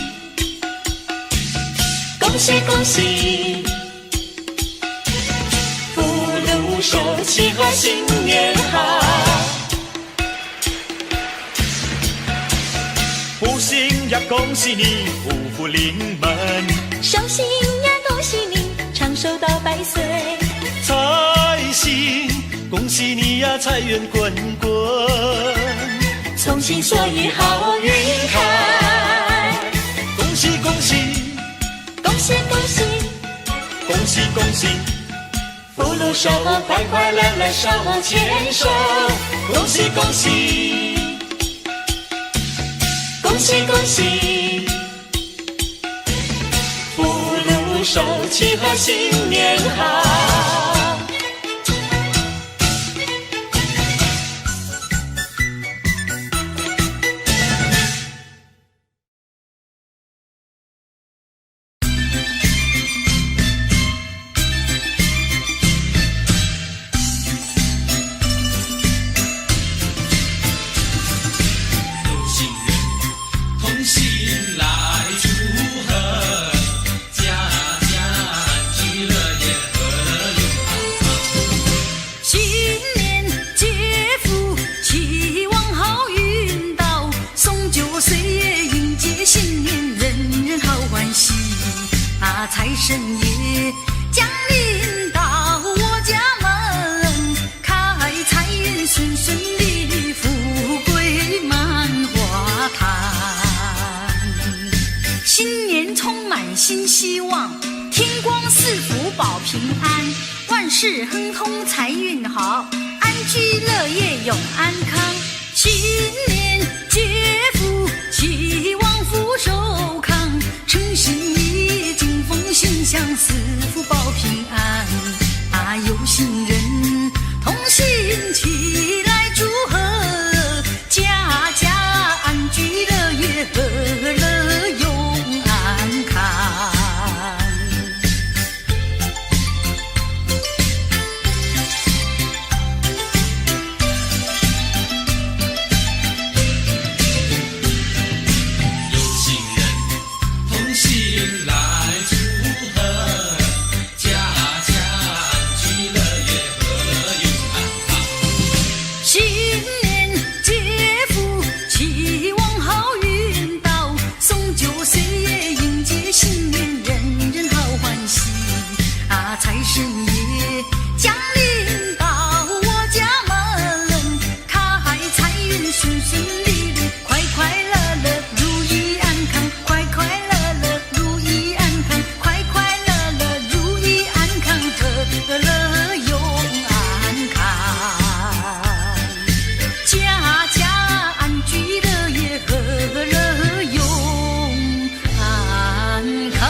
恭喜恭喜，福禄寿，祈贺新年好。福星呀，恭喜你，福福临门；寿星呀，恭喜你，长寿到100岁。财星，恭喜你呀，财源滚滚；从心所欲好运开，恭喜恭喜，恭喜恭喜，恭喜恭喜，福禄寿，快快乐乐手牵手，恭喜恭喜，恭喜恭喜，福禄寿，祈贺新年好。财神爷降临到我家门，开财运顺顺利，富贵满花坛。新年充满新希望，天光赐福保平安，万事亨通财运好，安居乐业永安康。新年接福，希望福寿康，诚心意敬奉心想，四福保平安。有心人同心齐来祝贺，家家安居乐业，和乐永安康。利利，快快乐乐，如意安康，快快乐乐，如意安康，快快乐乐，如意安康，和乐永安康，家家安居乐业，和乐永安康。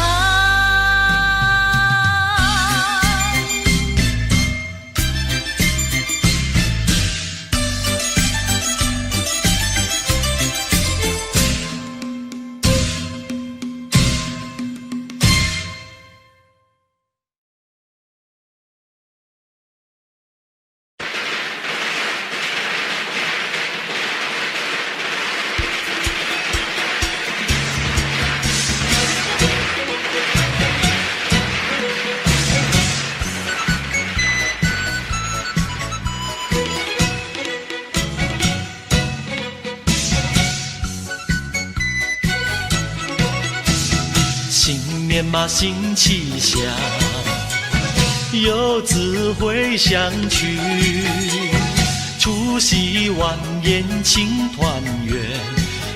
新年嘛新气象，有智慧相聚，除夕晚宴庆团圆，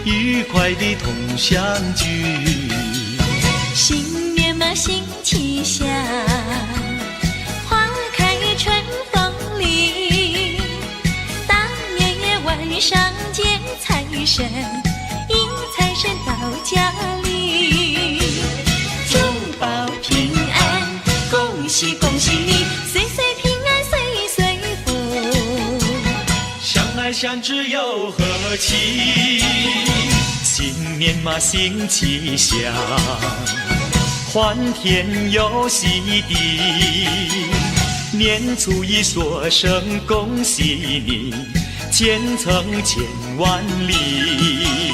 愉快地同相聚。新年嘛新气象，花开春风里，大年夜晚上见财神，迎财神到家里，祝保平安，恭喜恭喜你，岁岁平安岁岁福，相爱相知又和气。新年嘛新气象，欢天又喜地，年初一说声恭喜你，前程千万里。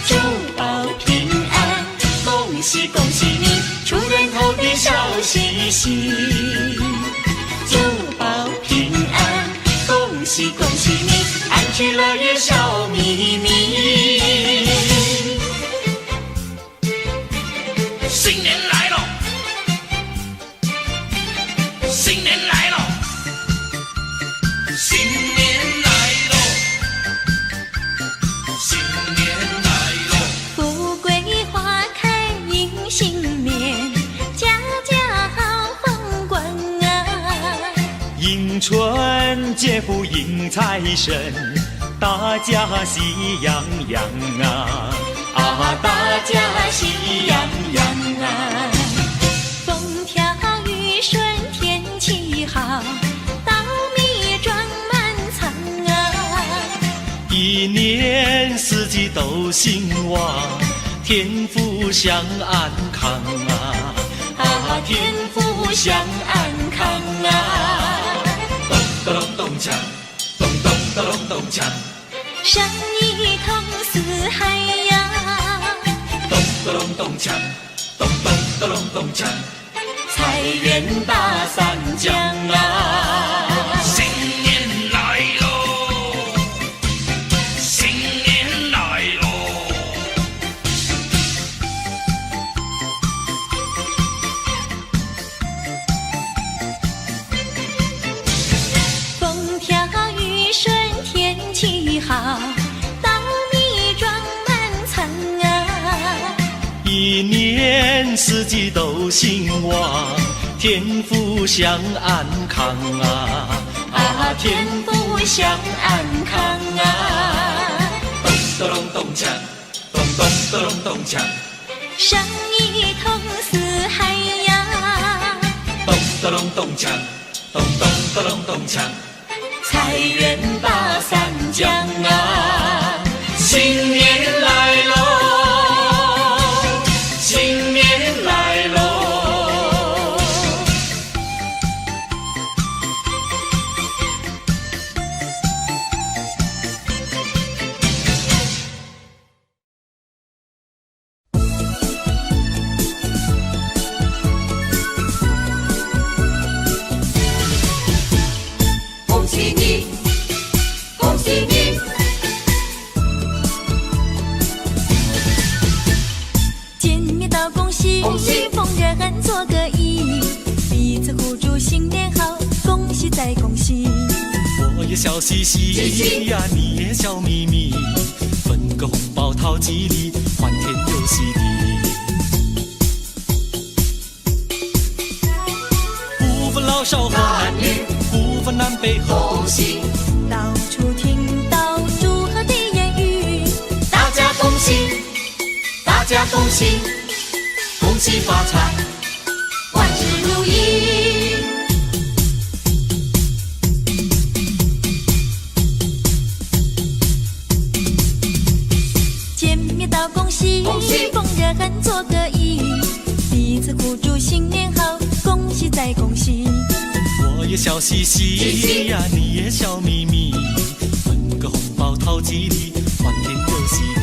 祝保平安，恭喜恭喜你，出人头地笑嘻嘻。祝保平安，恭喜恭喜你，安居乐业笑眯眯。新年来了，新年来了，新年来了，新年来了。富贵花开迎新年，家家好风光啊！迎春接福迎财神，大家喜洋洋啊！啊，大家喜洋洋啊！风调雨顺天气好，稻米装满仓啊！一年四季都兴旺，天福享安康啊！啊，天福享安康啊！咚咚咚锵，咚咚咚咚锵，生意通四海呀！咚咚咚锵，咚咚咚咚锵，财源大三江啊！新年来喽，新年来喽。风调雨顺天气好，稻米装满仓啊！一年四季都兴旺，天福享安康啊！啊，天福享安康啊！咚咚咚锵，咚咚咚咚锵，生意通四海呀！咚咚咚锵，咚咚咚咚锵，财源大三江啊！新年来喽，新年来喽。恭喜你，恭喜你，见面道恭喜，恭喜逢人做个揖，彼此互祝新年好，恭喜再恭喜。我也也笑嘻嘻呀，你也笑眯眯，分个红包讨吉利，欢天又喜地。不分老少和男女，不分南北和东西，到处听到祝贺的言语，大家恭喜，大家恭喜，恭喜发财，万事如意。见面道恭喜，恭喜逢人做个揖，彼此互祝新年好，恭喜再恭喜。我也笑嘻嘻呀，你也笑眯眯，分个红包讨吉利，欢天又喜地。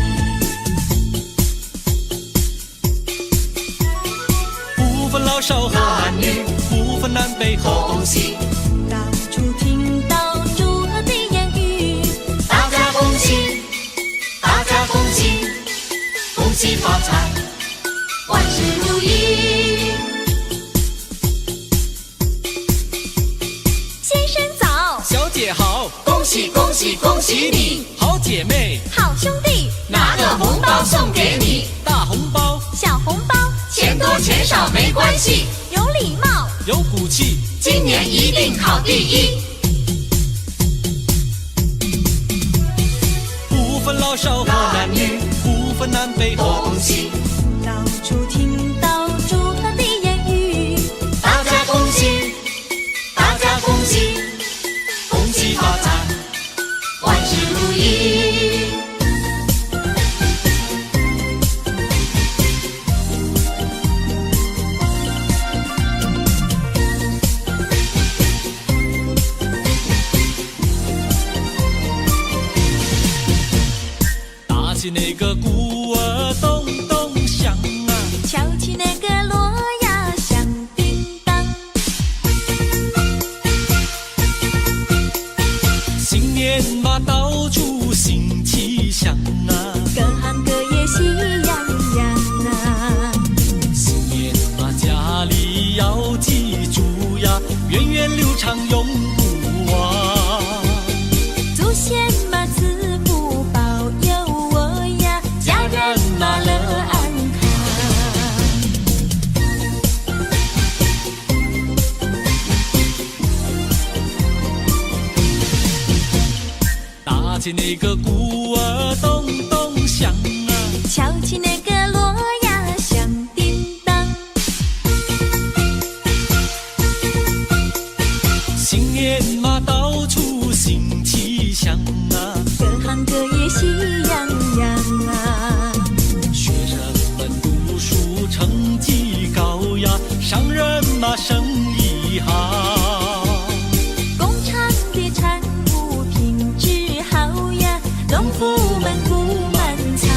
不分老少和男女，不分南北和东西，到处听到祝贺的言语，大家恭喜，大家恭喜，恭喜发财，万事如意。先生早，小姐好，恭喜恭喜恭喜你，好姐妹，好兄弟，拿个红包送给你，大红包小红包，钱多钱少没关系，有礼貌，有骨气，今年一定考第一。不分老少和男女，不分南北和东西，到处听到祝贺的言语，大家恭喜，大家恭喜，恭喜发财，万事如意。打起那个鼓儿咚咚响啊，敲起那个锣呀响叮当，新年嘛到处新气象啊，各行各业喜洋洋啊。新年嘛家里要记住呀，源远流长永不忘。祖先嘛赐福保佑我呀，家人嘛乐安打起那个鼓儿咚咚响啊，敲起那个锣呀响叮当，新年嘛到处新气象啊，各行各业喜洋洋啊。学生们读书成绩高呀，商人嘛生意好，工厂的产物品质好呀，农夫们不满仓。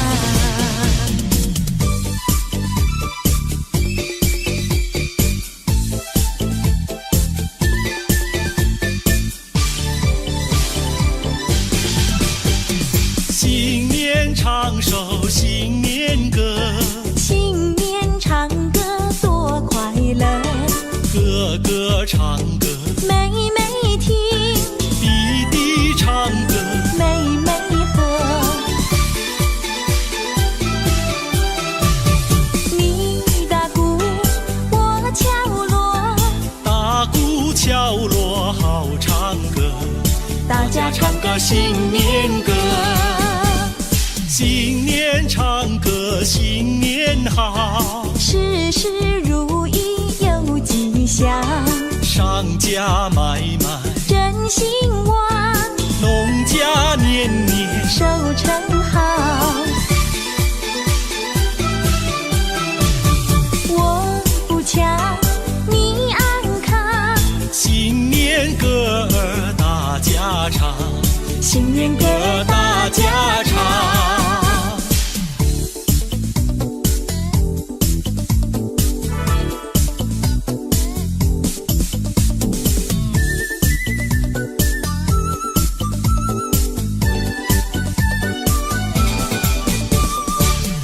新年唱首新年歌，新年唱歌多快乐，个个唱歌，妹妹听，弟弟唱歌，妹妹和。你打鼓，我敲锣，打鼓敲锣好唱歌，大家唱个新年歌。新年唱歌新年好，事事如意有吉祥，商家买卖，真兴旺，农家年年收成好。我不巧，你安康，新年歌儿大家唱，新年歌儿大家唱。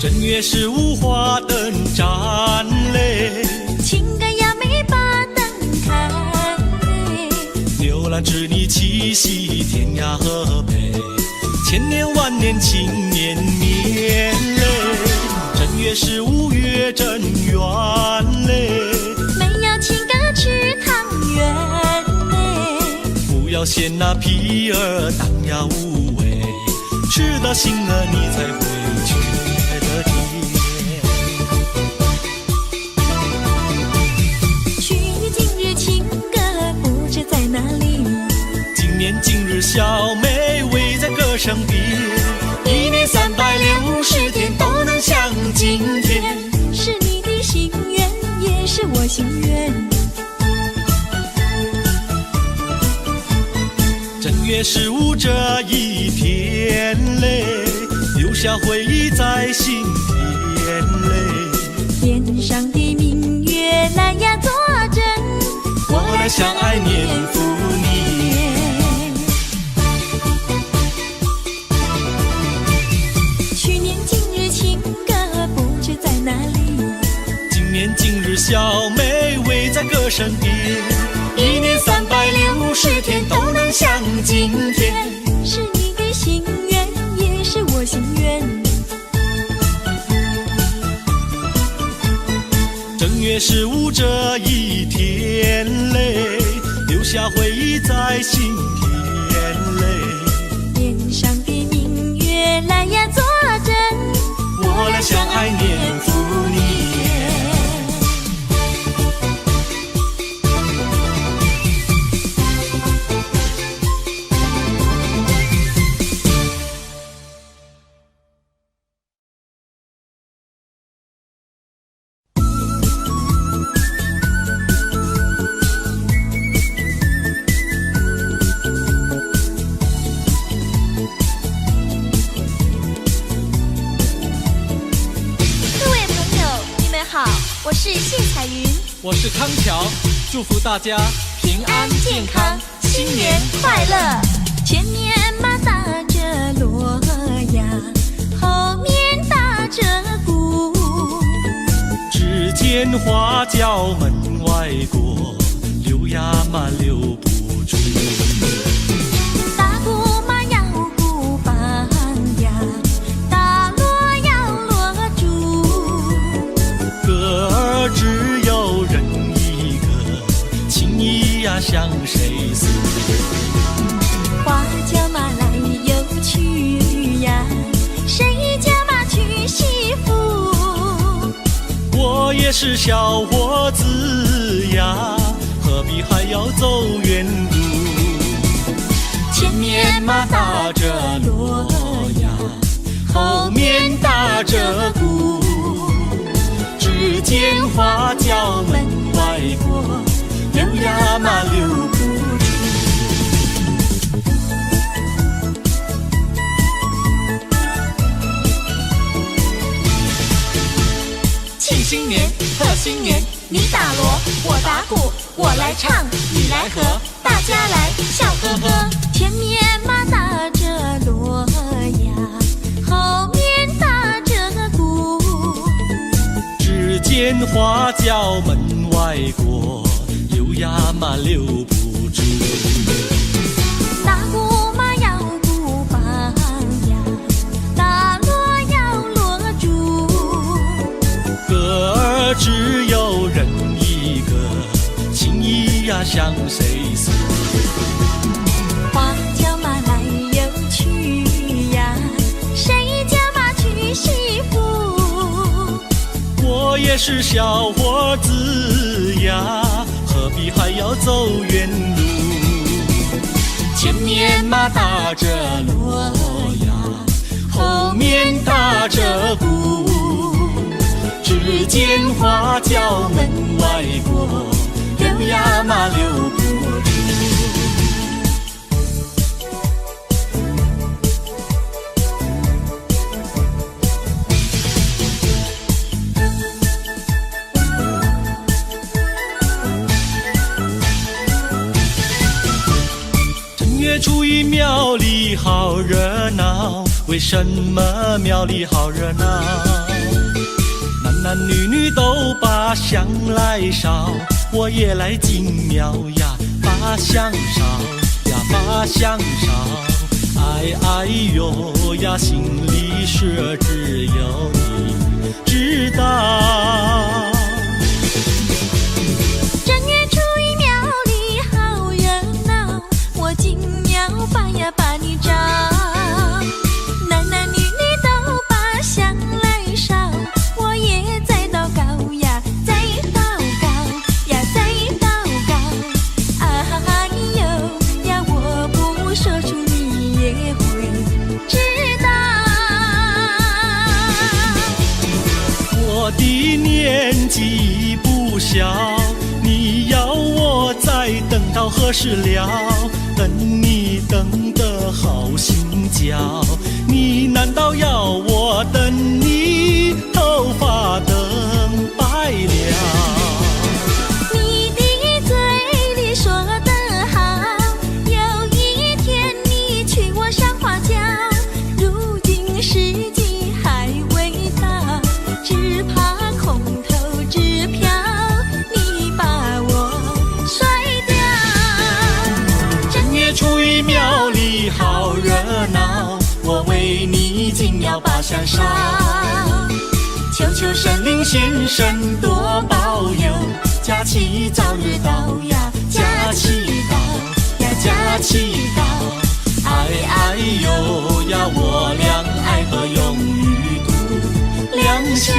正月15花灯展嘞，情感呀没把灯开，牛郎织女七夕天涯河北，千年万年情绵绵嘞。正月15月正圆嘞，没有请个吃汤圆嘞。不要嫌那皮儿当呀无味，吃到心了你才会觉得甜。去年今日情歌不知在哪里，今年今日小妹围在歌声边，一年360天都能像今天。是你的心愿，也是我心愿。正月15这一天嘞，留下回忆在心田嘞。天上的明月来呀作证，我来相爱年复年。去年今日情歌不知在哪里，今年今日小妹围在歌声边，一年360天都能像今天。是你的心愿，也是我心愿。正月15这一天嘞，留下回忆在心田嘞。天上的明月来呀作证，我俩相爱年复年。我是谢彩云，我是康桥，祝福大家平安健康，新年快乐。前面马打着锣呀，后面打着鼓，只见花轿门外过，溜呀嘛溜不住。打鼓嘛要鼓棒呀，打锣要锣珠。歌儿只有人一个，情意呀向谁诉？花轿嘛来又去呀，谁家嘛娶媳妇？我也是小伙子呀，何必还要走远路？前面嘛打着锣呀，后面打着鼓，只见花轿门外过，溜呀嘛溜不住。庆新年，贺新年，你打锣，我打鼓，我来唱，你来和，大家来笑呵呵。前面嘛打着锣呀，后面打着鼓，只见花轿门外过，溜呀嘛溜不住。打鼓嘛要鼓棒呀，打锣要锣珠。歌儿只有人一个，情意呀向谁诉？花轿嘛来又去呀，谁家嘛娶媳妇？我也是小伙子呀，何必还要走远路？前面嘛打着锣呀，后面打着鼓，只见花轿门外过，溜呀嘛溜不住。正月初一庙里好热闹，为什么庙里好热闹？男男女女都把香来烧，我也来进庙呀把香烧。呀把香烧，哎哎呦呀，心里说只有你知道。正月初一庙里好热闹，我金鸟把呀把你找，男男女女都把香来烧，我也在祷告呀，在祷告呀，在祷告。啊呦呀，我不说出你也会知道。我的年纪不小，你要我再等到何时了？等你等得好心焦，你难道要我等你头发等白了？你的嘴里说得好，有一天你娶我上花轿，如今时机还未到，只怕空头支票你把我甩掉。正月初一庙里好热闹，我为你金鸟把香烧，求求神灵先生多保佑，假期早日到呀，假期到呀，假期到，哎哎呦呀，我俩爱河永远度良宵。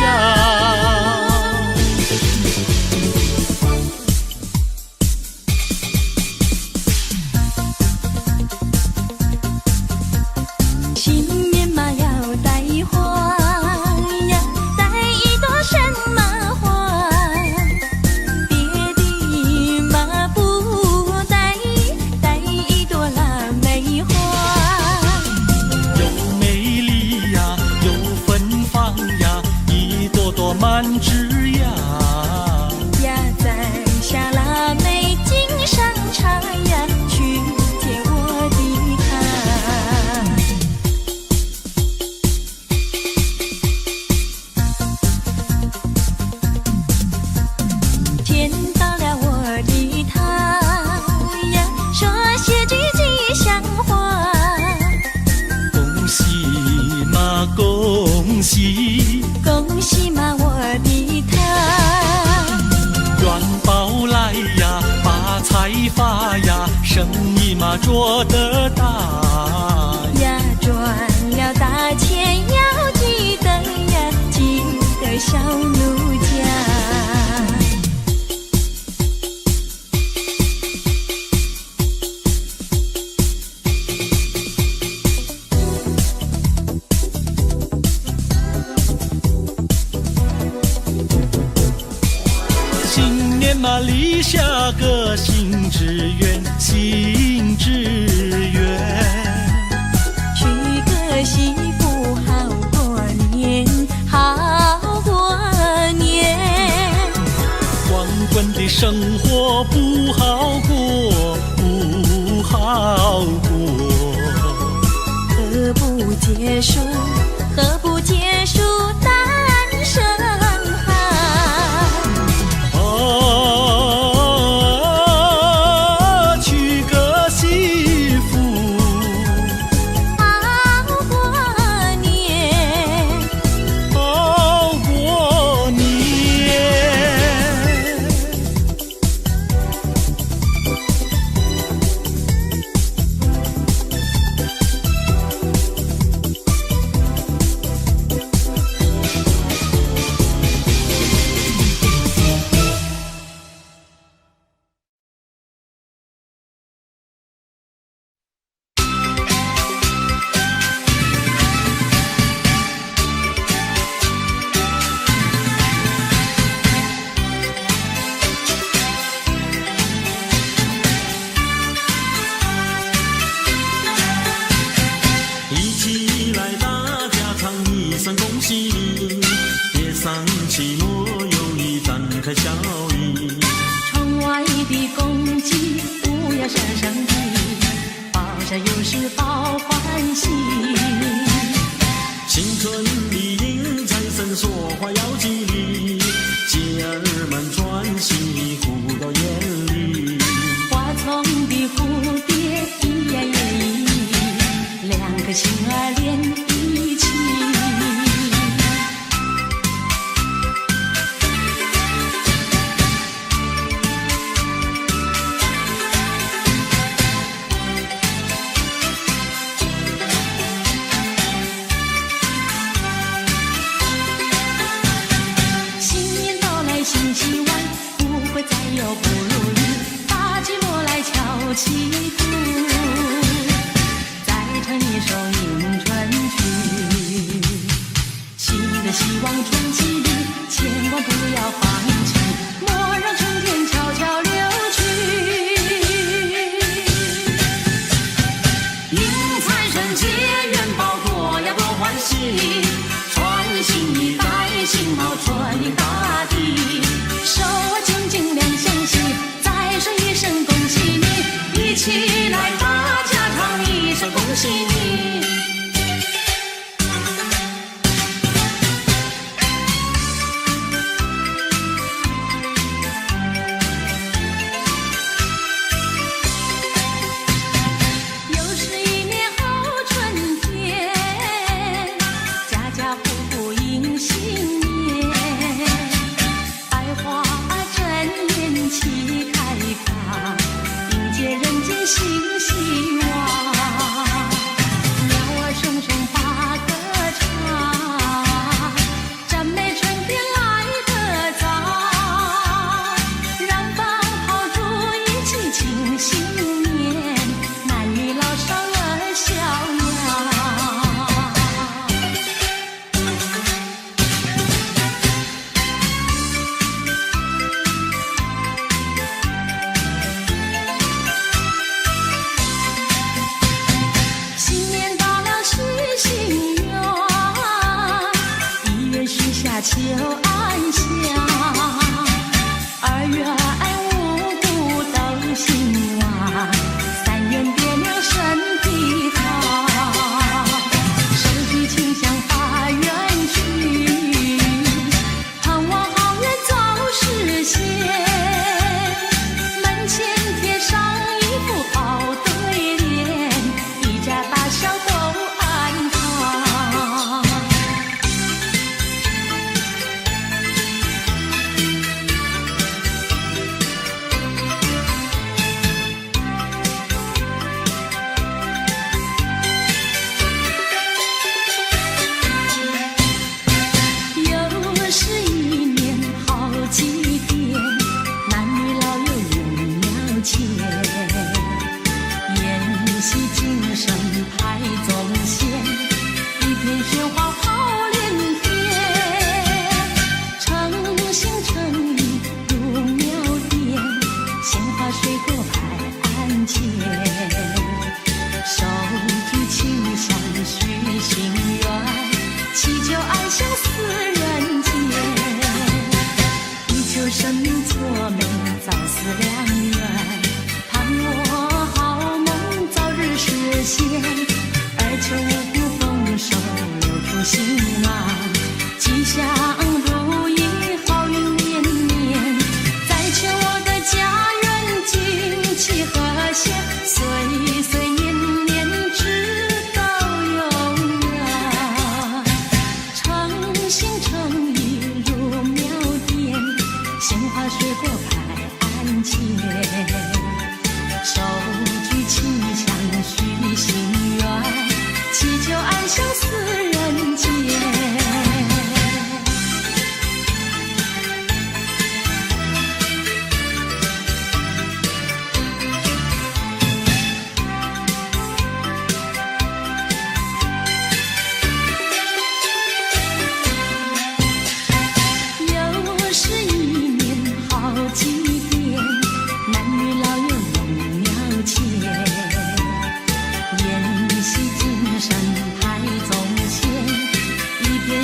新年嘛要带花呀，带一朵什么花？别的嘛不带，带一朵腊梅花。又美丽呀，又芬芳呀，一朵朵满枝桠。呀，摘下腊梅敬上茶呀，去见我的他。见到了我的他呀，说些句吉祥话。恭喜嘛恭喜，恭喜嘛我的他，元宝来呀，发财发呀，生意嘛做得大。呀赚了大钱要记得呀，记得小奴家。新年嘛立下个新志愿，新志愿。娶个媳妇好过年，好过年。光棍的生活不好过，不好过。何不结束？何不结束单身汉？娶个媳妇，好过年。好过年。一起来大家唱一声恭喜你，别丧期末有你展开笑意。窗外的公鸡不要射上鸡，报下有时报欢喜。新春里迎财神说话要吉利，姐儿们穿喜护到眼里。花丛的蝴蝶希望春季里千万不要放弃，莫让春天悄悄流去。迎财神接元宝，多呀多欢喜，穿新衣戴新帽，春迎大地，手握金金两相惜，再说一声恭喜你，一起来大家唱一声恭喜你。秋安详，2月5谷都兴旺，3元爹娘身体好，手举清香发愿去，盼望好愿早实现，门前贴上一副好对联，一家大小都安康。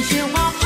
雪花。